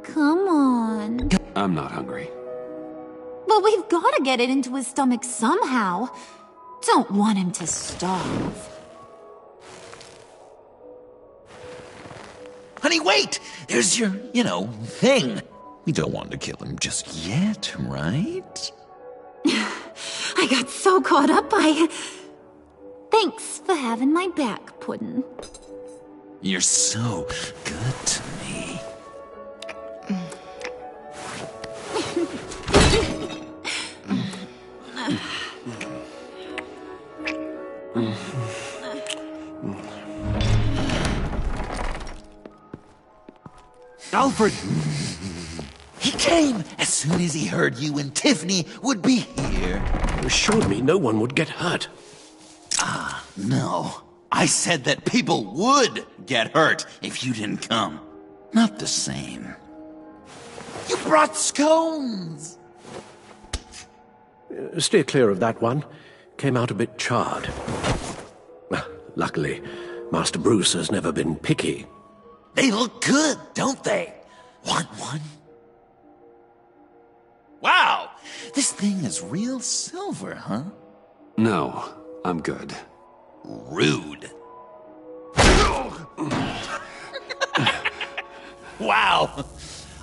Come on. I'm not hungry. But we've got to get it into his stomach somehow. Don't want him to starve. Honey, wait! There's your, thing. We don't want to kill him just yet, right? I got so caught up by... Thanks for having my back, Puddin'. You're so good to me. Alfred! He came as soon as he heard you and Tiffany would be here. You assured me no one would get hurt. Ah, no. I said that people would get hurt if you didn't come. Not the same. You brought scones! Steer clear of that one. Came out a bit charred. Luckily, Master Bruce has never been picky. They look good, don't they? Want one? Wow! This thing is real silver, huh? No, I'm good. Rude. Wow!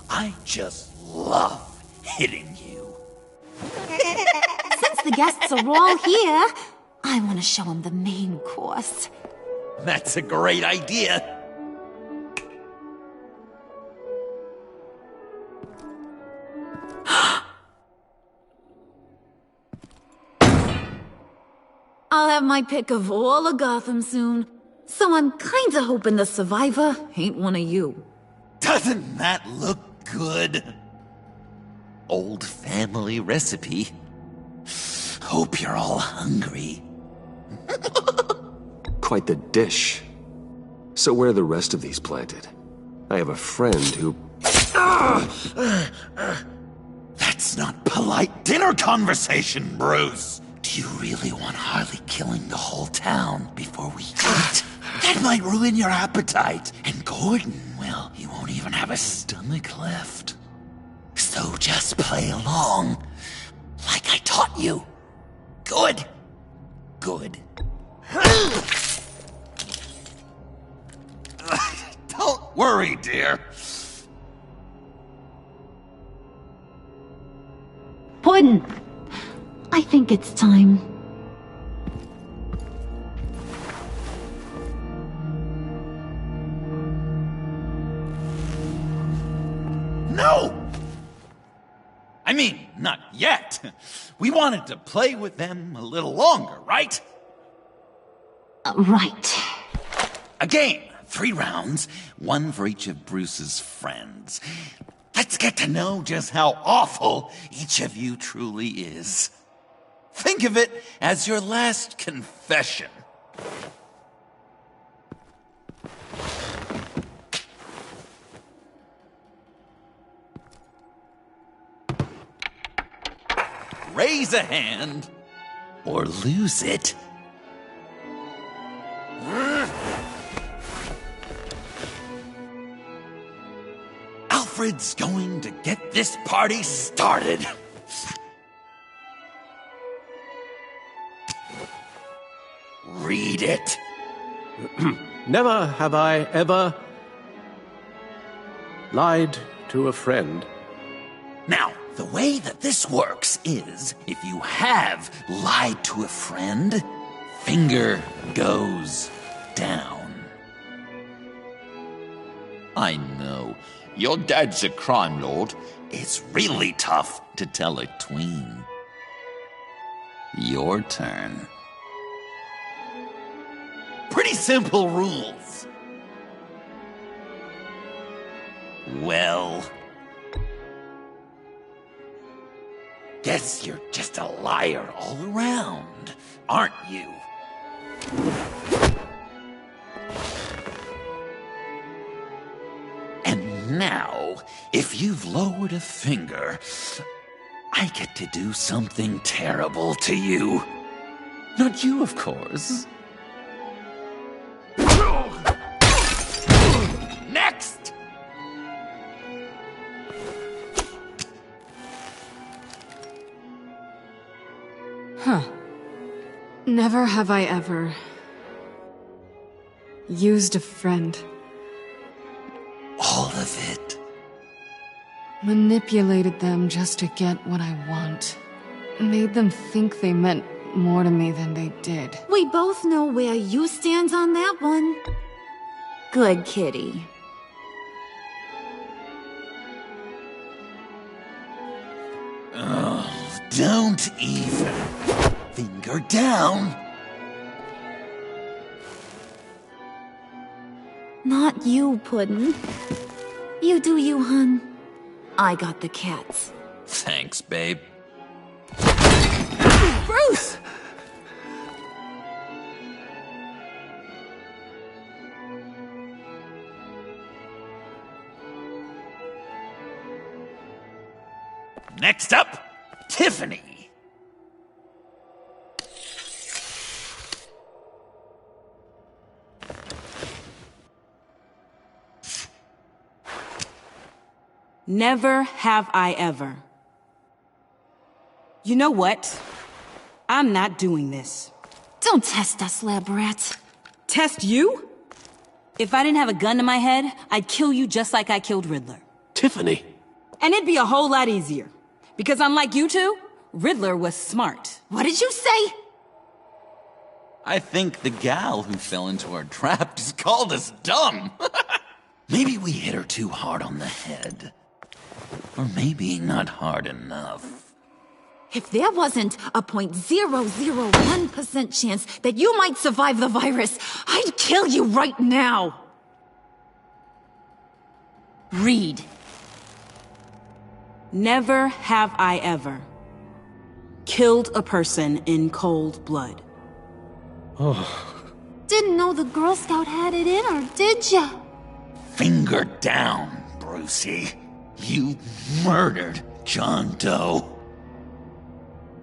I just love hitting you. Since the guests are all here, I want to show them the main course. That's a great idea. I'll have my pick of all of Gotham soon, so I'm kinda hoping the survivor ain't one of you. Doesn't that look good? Old family recipe. Hope you're all hungry. Quite the dish. So where are the rest of these planted? I have a friend who... That's not polite dinner conversation, Bruce. Do you really want Harley killing the whole town before we eat? That might ruin your appetite. And Gordon, well, he won't even have a stomach left. So just play along, like I taught you. Good. Good. Don't worry, dear. Puddin', I think it's time. No! I mean, not yet. We wanted to play with them a little longer, right? Right. A game, 3 rounds, 1 for each of Bruce's friends. Let's get to know just how awful each of you truly is. Think of it as your last confession. Raise a hand. or lose it. Alfred's going to get this party started. Read it. Never have I ever lied to a friend. Now, the way that this works is, if you have lied to a friend, finger goes down. I know, your dad's a crime lord. It's really tough to tell a tween. Your turn. Pretty simple rules. Well, guess you're just a liar all around, aren't you? And now, if you've lowered a finger, I get to do something terrible to you. Not you, of course. Next! Huh. Never have I ever used a friend. All of it. Manipulated them just to get what I want. Made them think they meant more to me than they did. We both know where you stand on that one. Good kitty. Oh, don't even. Finger down. Not you, Puddin'. You do you, hun. I got the cats. Thanks, babe. Bruce! Next up, Tiffany. Never have I ever. You know what? I'm not doing this. Don't test us, lab rat. Test you? If I didn't have a gun to my head, I'd kill you just like I killed Riddler. Tiffany. And it'd be a whole lot easier. Because unlike you two, Riddler was smart. What did you say? I think the gal who fell into our trap just called us dumb. Maybe we hit her too hard on the head. Or maybe not hard enough. If there wasn't a 0.001% chance that you might survive the virus, I'd kill you right now. Read. Never have I ever killed a person in cold blood. Didn't know the Girl Scout had it in her, did ya? Finger down, Brucey. You murdered John Doe.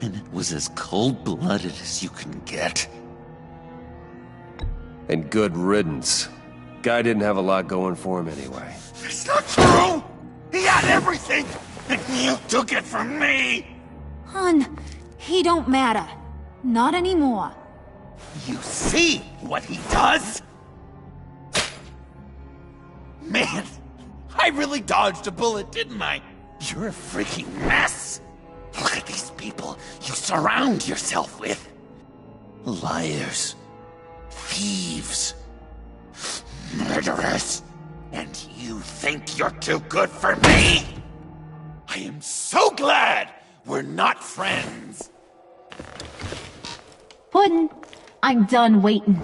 And it was as cold-blooded as you can get. And good riddance. Guy didn't have a lot going for him anyway. It's not true! He had everything, and you took it from me! Hun, he don't matter. Not anymore. You see what he does? Man, I really dodged a bullet, didn't I? You're a freaking mess. Look at these people you surround yourself with. Liars. Thieves. Murderers. And you think you're too good for me? I am so glad we're not friends. Puddin', I'm done waiting.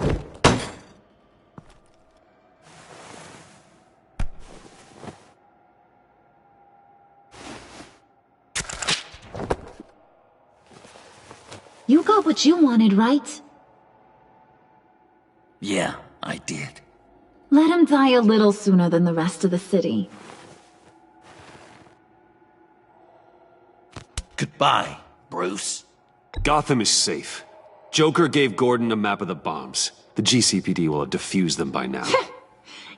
You got what you wanted, right? Yeah, I did. Let him die a little sooner than the rest of the city. Goodbye, Bruce. Gotham is safe. Joker gave Gordon a map of the bombs. The GCPD will have defused them by now.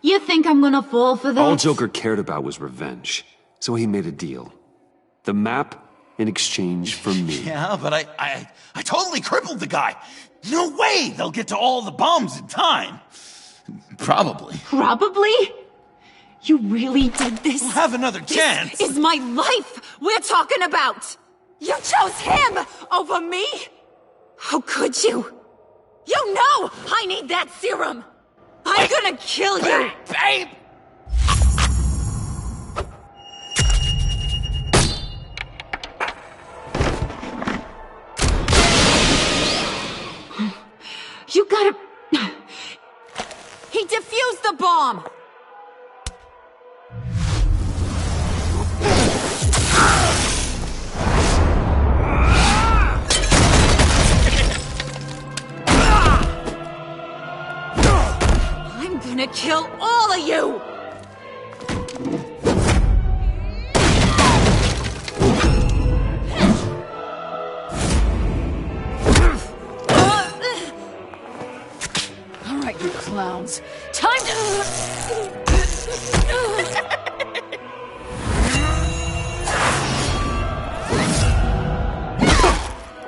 You think I'm gonna fall for that? All Joker cared about was revenge. So he made a deal. The map in exchange for me. Yeah, but I totally crippled the guy. No way they'll get to all the bombs in time. Probably. Probably? You really did this? We'll have another chance. This is my life we're talking about. You chose him over me? How could you? You know I need that serum. I'm gonna kill you. Babe! You gotta... He defused the bomb! I'm gonna kill all of you! You clowns. Time to...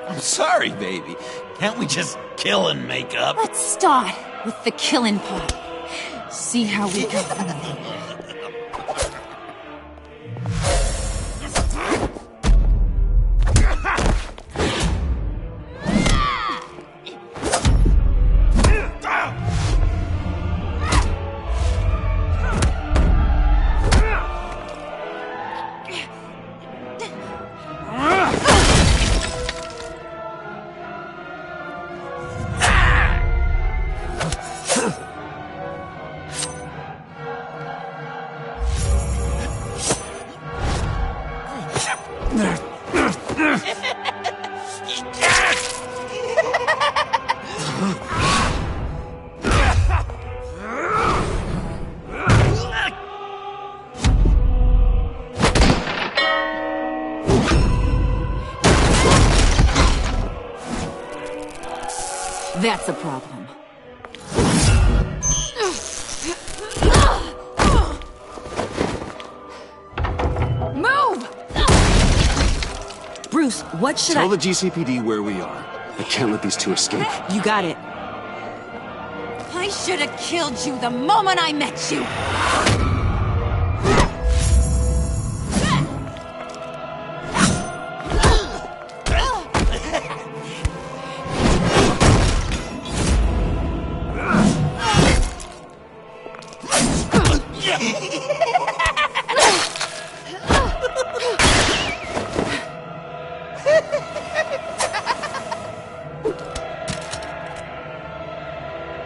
I'm sorry, baby. Can't we just kill and make up? Let's start with the killing part. See how we go from there. That's a problem. Move! Bruce, what should Tell the GCPD where we are. I can't let these two escape. You got it. I should have killed you the moment I met you!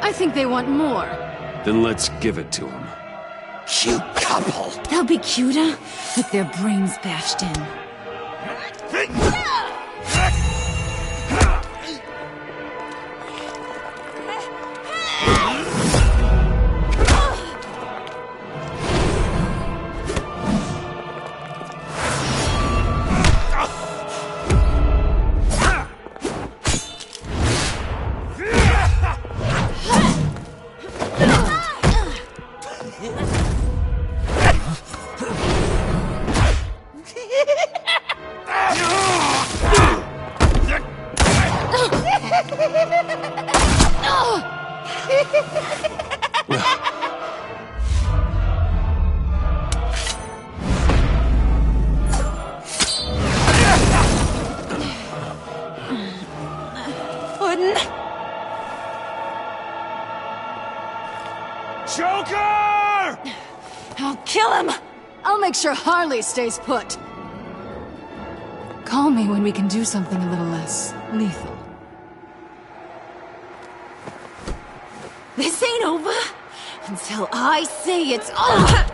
I think they want more. Then let's give it to them. Cute couple. They'll be cuter with their brains bashed in. Joker! I'll kill him! I'll make sure Harley stays put. Call me when we can do something a little less lethal. This ain't over until I say it's over!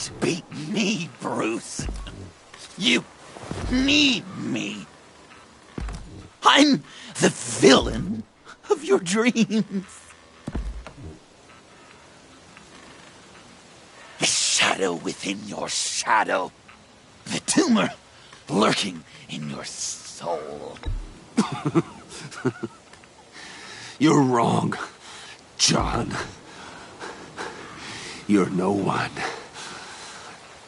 can't beat me, Bruce. You need me. I'm the villain of your dreams. The shadow within your shadow. The tumor lurking in your soul. You're wrong, John. You're no one.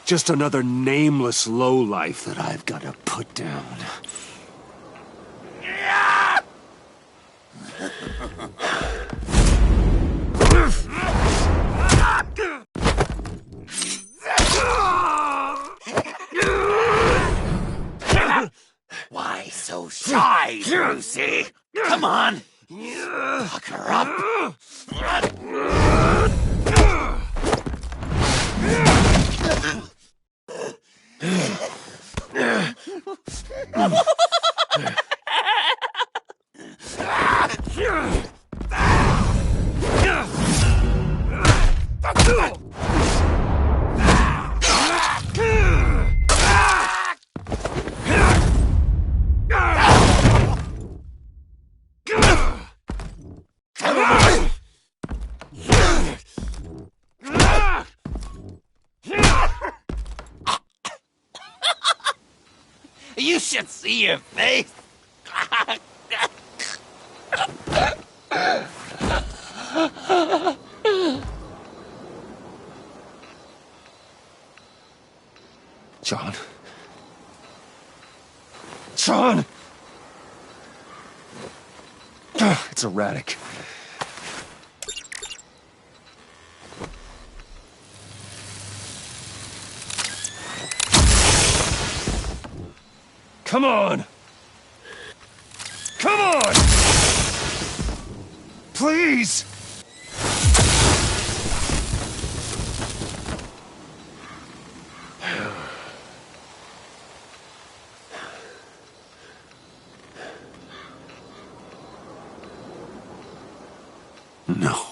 Just another nameless lowlife that I've got to put down. Why so shy, Brucey? Come on. Lock her up. You should see your face. John. John! It's erratic. Come on! Come on! Please! No.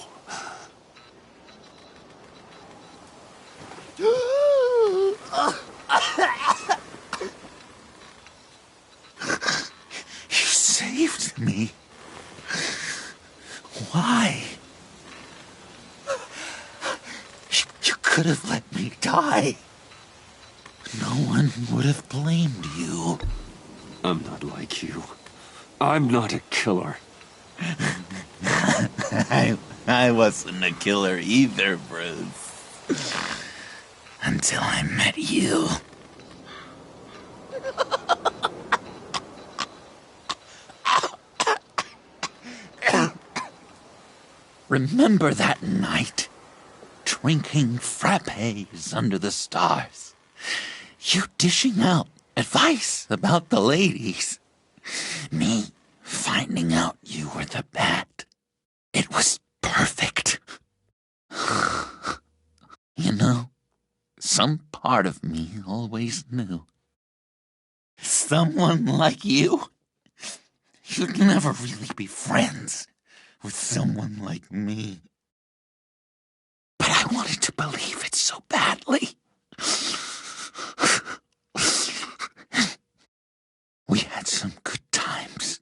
You saved me. Why? You could have let me die. No one would have blamed you. I'm not like you. I'm not a killer. I wasn't a killer either, Bruce. Until I met you. Remember that night? Drinking frappes under the stars. You dishing out advice about the ladies. Me finding out you were the bat. It was perfect. You know, some part of me always knew. Someone like you, you'd never really be friends with someone like me. But I wanted to believe it so badly. We had some good times,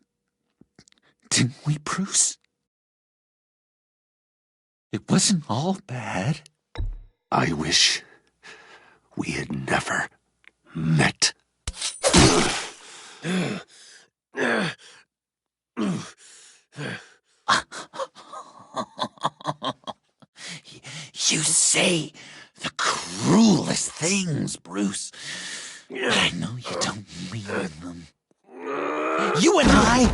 didn't we, Bruce? It wasn't all bad. I wish we had never met. You say the cruelest things, Bruce. But I know you don't mean them. You and I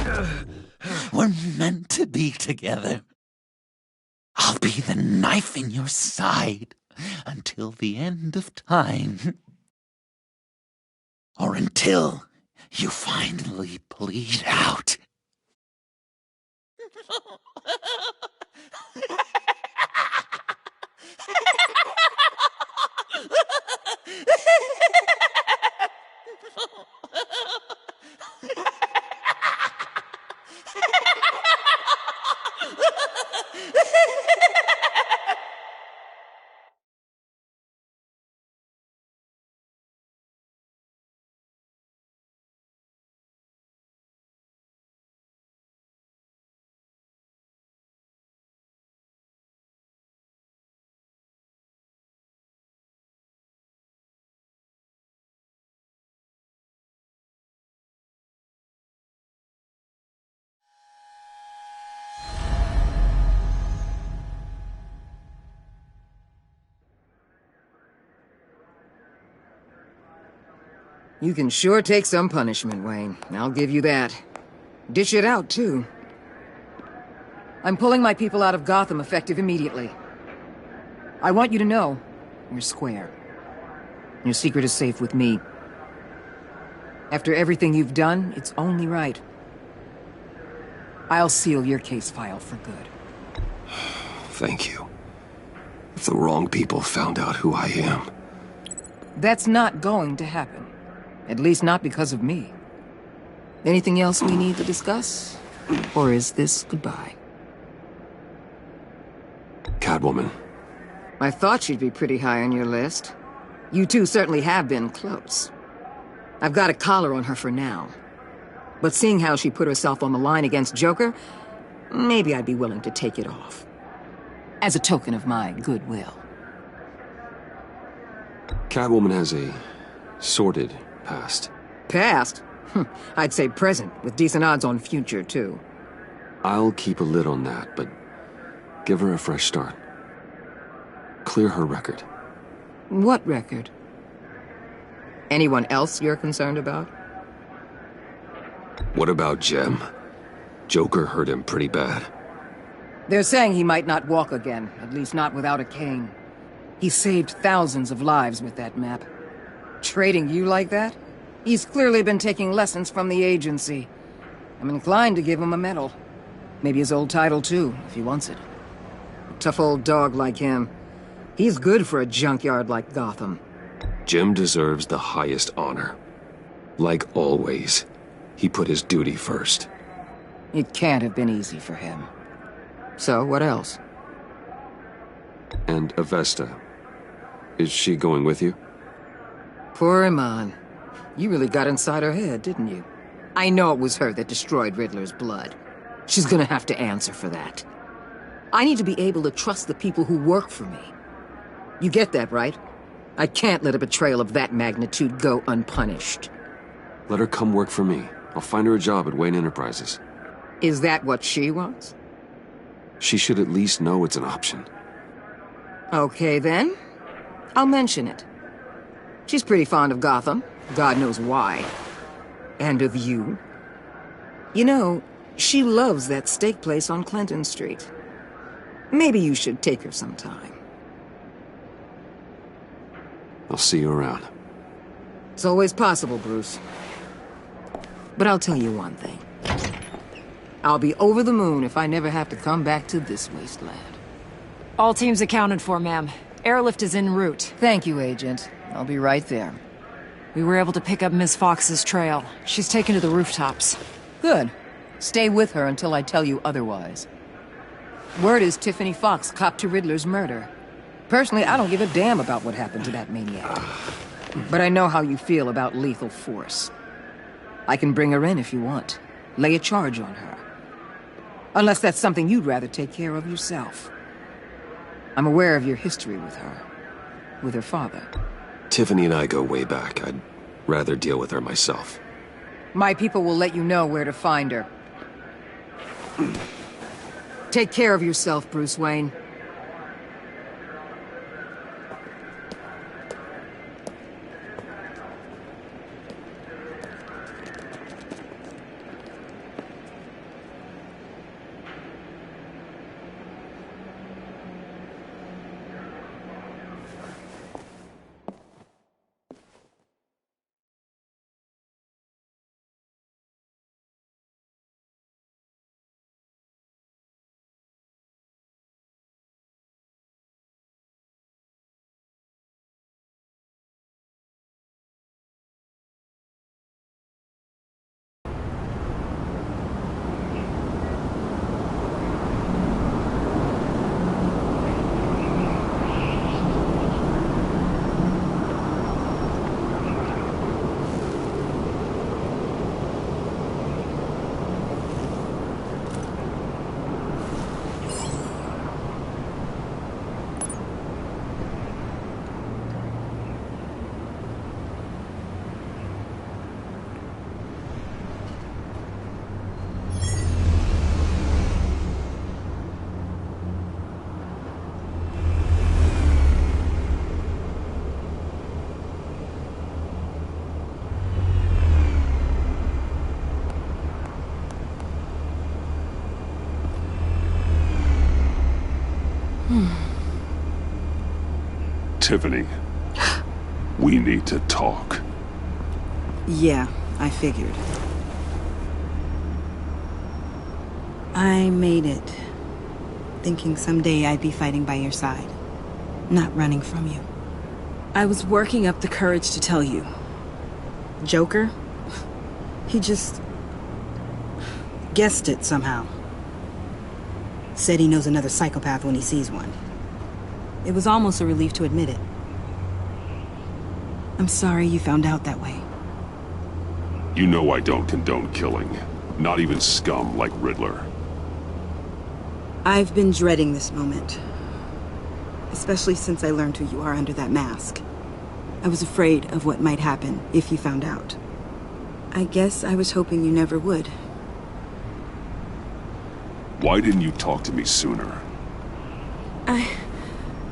were meant to be together. I'll be the knife in your side until the end of time. Or until you finally bleed out. You can sure take some punishment, Wayne. I'll give you that. Dish it out, too. I'm pulling my people out of Gotham effective immediately. I want you to know, you're square. Your secret is safe with me. After everything you've done, it's only right. I'll seal your case file for good. Thank you. If the wrong people found out who I am... That's not going to happen. At least not because of me. Anything else we need to discuss? Or is this goodbye? Catwoman. I thought she'd be pretty high on your list. You two certainly have been close. I've got a collar on her for now. But seeing how she put herself on the line against Joker, maybe I'd be willing to take it off. As a token of my goodwill. Catwoman has a sordid past. Past? I'd say present, with decent odds on future, too. I'll keep a lid on that, but give her a fresh start. Clear her record. What record? Anyone else you're concerned about? What about Jem? Joker hurt him pretty bad. They're saying he might not walk again, at least not without a cane. He saved thousands of lives with that map. Trading you like that? He's clearly been taking lessons from the agency. I'm inclined to give him a medal. Maybe his old title too, if he wants it. A tough old dog like him. He's good for a junkyard like Gotham. Jim deserves the highest honor. Like always, he put his duty first. It can't have been easy for him. So, what else? And Avesta. Is she going with you? Poor Iman. You really got inside her head, didn't you? I know it was her that destroyed Riddler's blood. She's gonna have to answer for that. I need to be able to trust the people who work for me. You get that, right? I can't let a betrayal of that magnitude go unpunished. Let her come work for me. I'll find her a job at Wayne Enterprises. Is that what she wants? She should at least know it's an option. Okay, then. I'll mention it. She's pretty fond of Gotham. God knows why. And of you. You know, she loves that steak place on Clinton Street. Maybe you should take her sometime. I'll see you around. It's always possible, Bruce. But I'll tell you one thing. I'll be over the moon if I never have to come back to this wasteland. All teams accounted for, ma'am. Airlift is en route. Thank you, Agent. I'll be right there. We were able to pick up Miss Fox's trail. She's taken to the rooftops. Good. Stay with her until I tell you otherwise. Word is Tiffany Fox copped to Riddler's murder. Personally, I don't give a damn about what happened to that maniac. But I know how you feel about lethal force. I can bring her in if you want. Lay a charge on her. Unless that's something you'd rather take care of yourself. I'm aware of your history with her. With her father. Tiffany and I go way back. I'd rather deal with her myself. My people will let you know where to find her. Take care of yourself, Bruce Wayne. Tiffany, we need to talk. Yeah, I figured. I made it, thinking someday I'd be fighting by your side, not running from you. I was working up the courage to tell you. Joker? He just guessed it somehow. Said he knows another psychopath when he sees one. It was almost a relief to admit it. I'm sorry you found out that way. You know I don't condone killing. Not even scum like Riddler. I've been dreading this moment. Especially since I learned who you are under that mask. I was afraid of what might happen if you found out. I guess I was hoping you never would. Why didn't you talk to me sooner?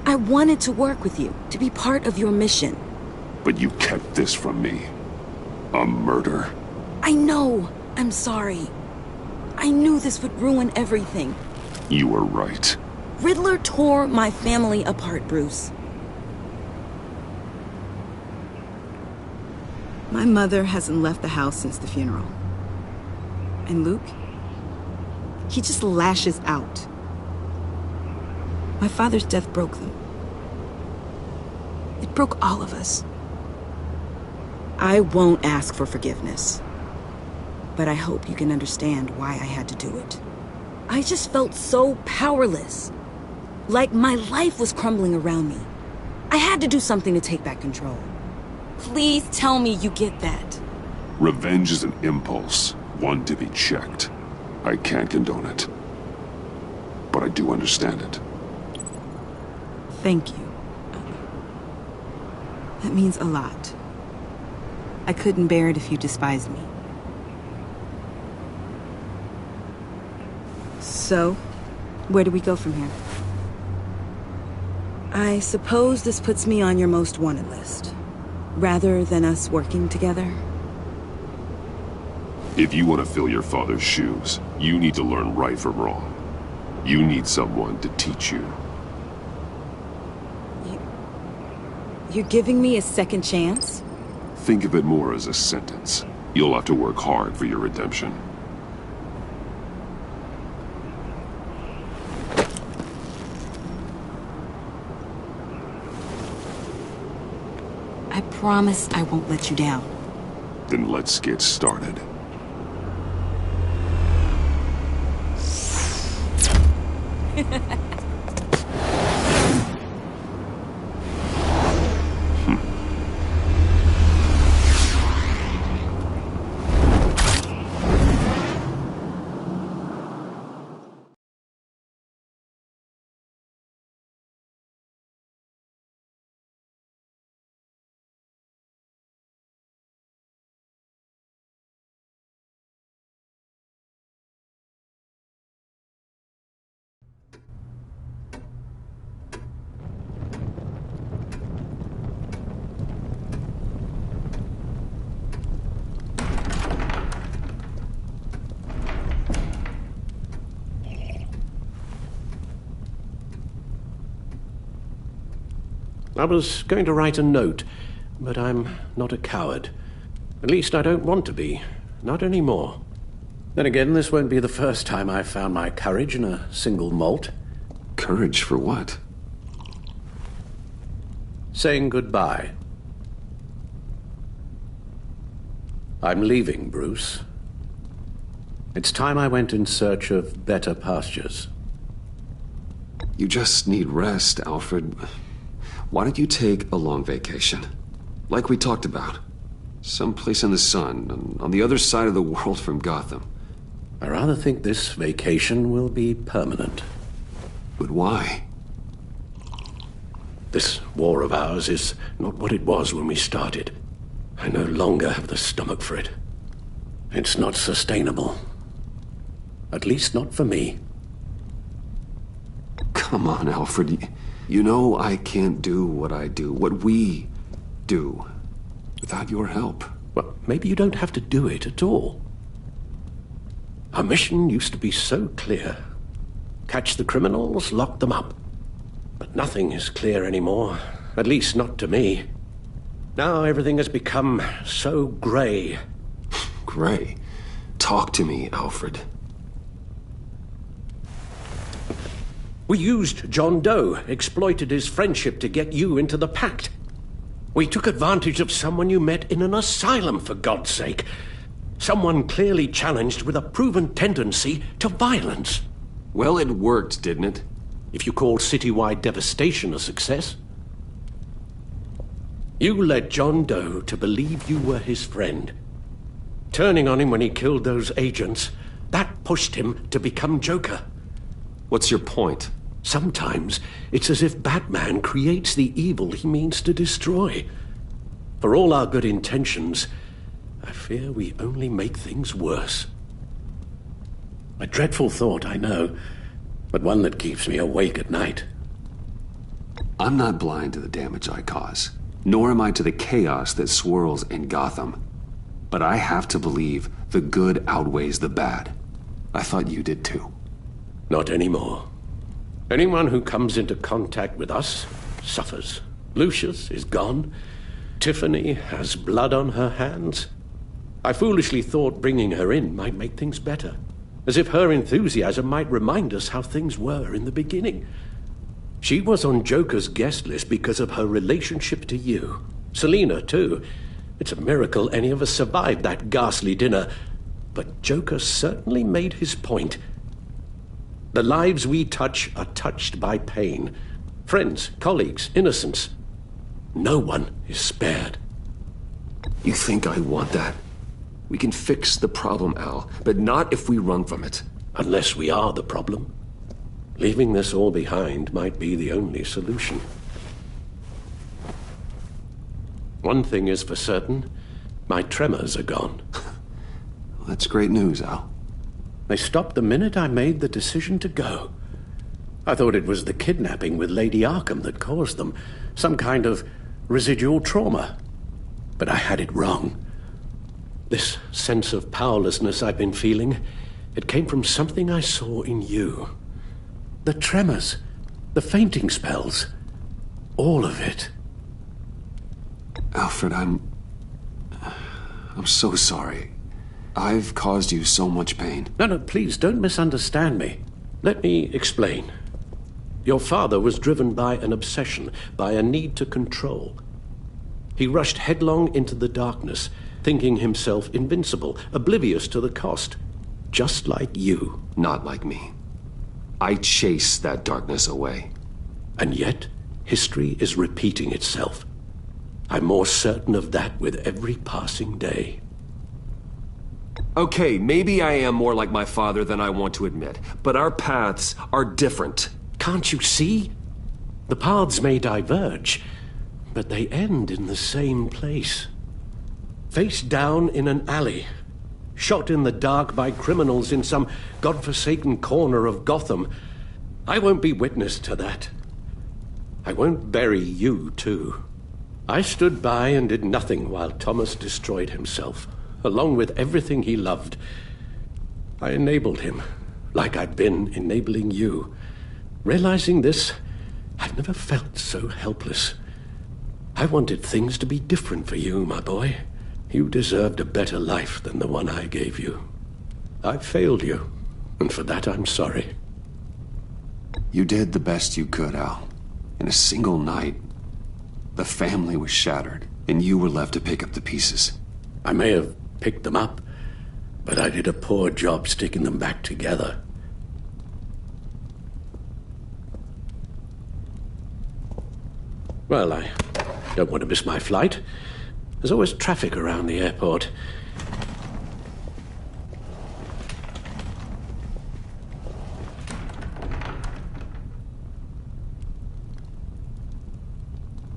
I wanted to work with you, to be part of your mission. But you kept this from me. A murder. I know. I'm sorry. I knew this would ruin everything. You were right. Riddler tore my family apart, Bruce. My mother hasn't left the house since the funeral. And Luke? He just lashes out. My father's death broke them. It broke all of us. I won't ask for forgiveness. But I hope you can understand why I had to do it. I just felt so powerless. Like my life was crumbling around me. I had to do something to take back control. Please tell me you get that. Revenge is an impulse, one to be checked. I can't condone it. But I do understand it. Thank you. That means a lot. I couldn't bear it if you despised me. So, where do we go from here? I suppose this puts me on your most wanted list, rather than us working together. If you want to fill your father's shoes, you need to learn right from wrong. You need someone to teach you. You're giving me a second chance? Think of it more as a sentence. You'll have to work hard for your redemption. I promise I won't let you down. Then let's get started. I was going to write a note, but I'm not a coward. At least I don't want to be. Not anymore. Then again, this won't be the first time I've found my courage in a single malt. Courage for what? Saying goodbye. I'm leaving, Bruce. It's time I went in search of better pastures. You just need rest, Alfred. Why don't you take a long vacation? Like we talked about. Someplace in the sun, on the other side of the world from Gotham. I rather think this vacation will be permanent. But why? This war of ours is not what it was when we started. I no longer have the stomach for it. It's not sustainable. At least not for me. Come on, Alfred. You know I can't do what I do, what we do, without your help. Well, maybe you don't have to do it at all. Our mission used to be so clear. Catch the criminals, lock them up. Nothing is clear anymore. At least not to me. Now everything has become so grey. Grey? Talk to me, Alfred. We used John Doe, exploited his friendship to get you into the pact. We took advantage of someone you met in an asylum, for God's sake. Someone clearly challenged with a proven tendency to violence. Well, it worked, didn't it? If you call citywide devastation a success. You led John Doe to believe you were his friend. Turning on him when he killed those agents, that pushed him to become Joker. What's your point? Sometimes it's as if Batman creates the evil he means to destroy. For all our good intentions, I fear we only make things worse. A dreadful thought, I know, but one that keeps me awake at night. I'm not blind to the damage I cause, nor am I to the chaos that swirls in Gotham. But I have to believe the good outweighs the bad. I thought you did too. Not anymore. Anyone who comes into contact with us suffers. Lucius is gone. Tiffany has blood on her hands. I foolishly thought bringing her in might make things better, as if her enthusiasm might remind us how things were in the beginning. She was on Joker's guest list because of her relationship to you. Selina, too. It's a miracle any of us survived that ghastly dinner. But Joker certainly made his point. The lives we touch are touched by pain. Friends, colleagues, innocents. No one is spared. You think I want that? We can fix the problem, Al, but not if we run from it. Unless we are the problem. Leaving this all behind might be the only solution. One thing is for certain, my tremors are gone. Well, that's great news, Al. They stopped the minute I made the decision to go. I thought it was the kidnapping with Lady Arkham that caused them, some kind of residual trauma. But I had it wrong. This sense of powerlessness I've been feeling, it came from something I saw in you. The tremors, the fainting spells, all of it. Alfred, I'm so sorry. I've caused you so much pain. No, please, don't misunderstand me. Let me explain. Your father was driven by an obsession, by a need to control. He rushed headlong into the darkness, thinking himself invincible, oblivious to the cost. Just like you. Not like me. I chase that darkness away. And yet, history is repeating itself. I'm more certain of that with every passing day. Okay, maybe I am more like my father than I want to admit, but our paths are different. Can't you see? The paths may diverge, but they end in the same place. Face down in an alley, shot in the dark by criminals in some godforsaken corner of Gotham. I won't be witness to that. I won't bury you, too. I stood by and did nothing while Thomas destroyed himself, along with everything he loved. I enabled him, like I'd been enabling you. Realizing this, I've never felt so helpless. I wanted things to be different for you, my boy. You deserved a better life than the one I gave you. I failed you, and for that I'm sorry. You did the best you could, Al. In a single night, the family was shattered, and you were left to pick up the pieces. I may have picked them up, but I did a poor job sticking them back together. Well, I don't want to miss my flight. There's always traffic around the airport.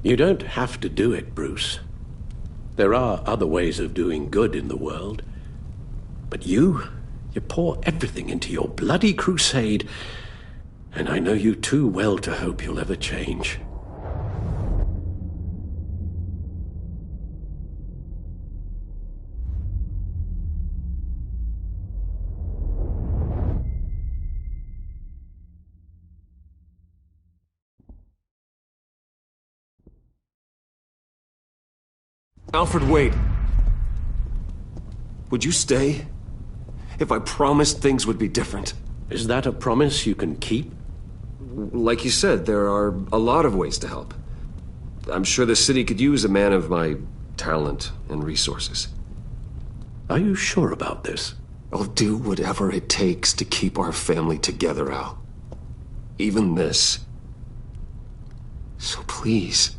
You don't have to do it, Bruce. There are other ways of doing good in the world. But you pour everything into your bloody crusade, and I know you too well to hope you'll ever change. Alfred, wait. Would you stay? If I promised things would be different. Is that a promise you can keep? Like you said, there are a lot of ways to help. I'm sure the city could use a man of my talent and resources. Are you sure about this? I'll do whatever it takes to keep our family together, Al. Even this. So please,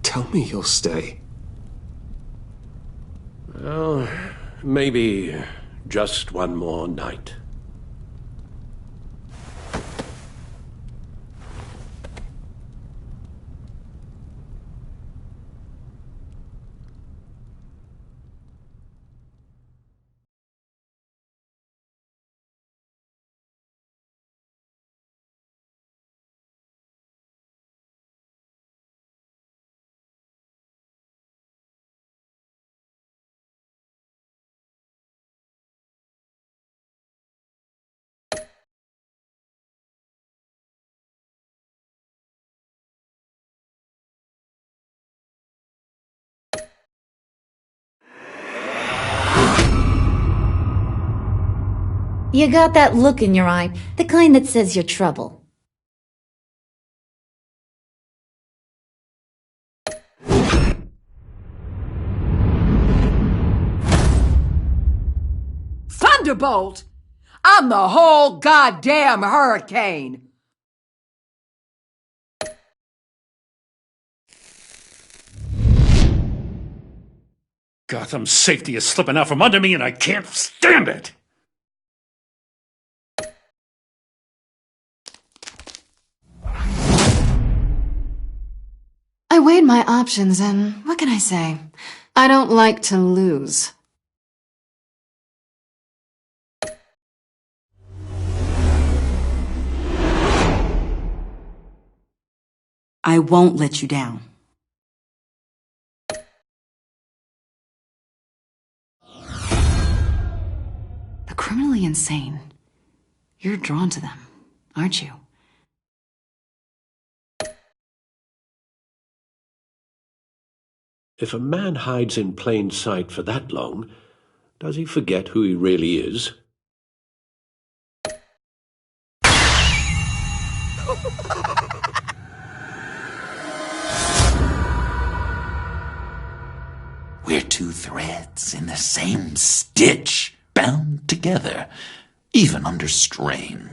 tell me you'll stay. Well, maybe just one more night. You got that look in your eye, the kind that says you're trouble. Thunderbolt! I'm the whole goddamn hurricane! Gotham's safety is slipping out from under me and I can't stand it! I weighed my options and what can I say? I don't like to lose. I won't let you down. The criminally insane. You're drawn to them, aren't you? If a man hides in plain sight for that long, does he forget who he really is? We're two threads in the same stitch, bound together, even under strain.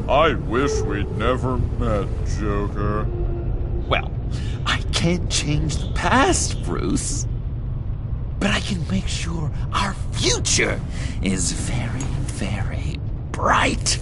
I wish we'd never met, Joker. Well, I can't change the past, Bruce. But I can make sure our future is very, very bright.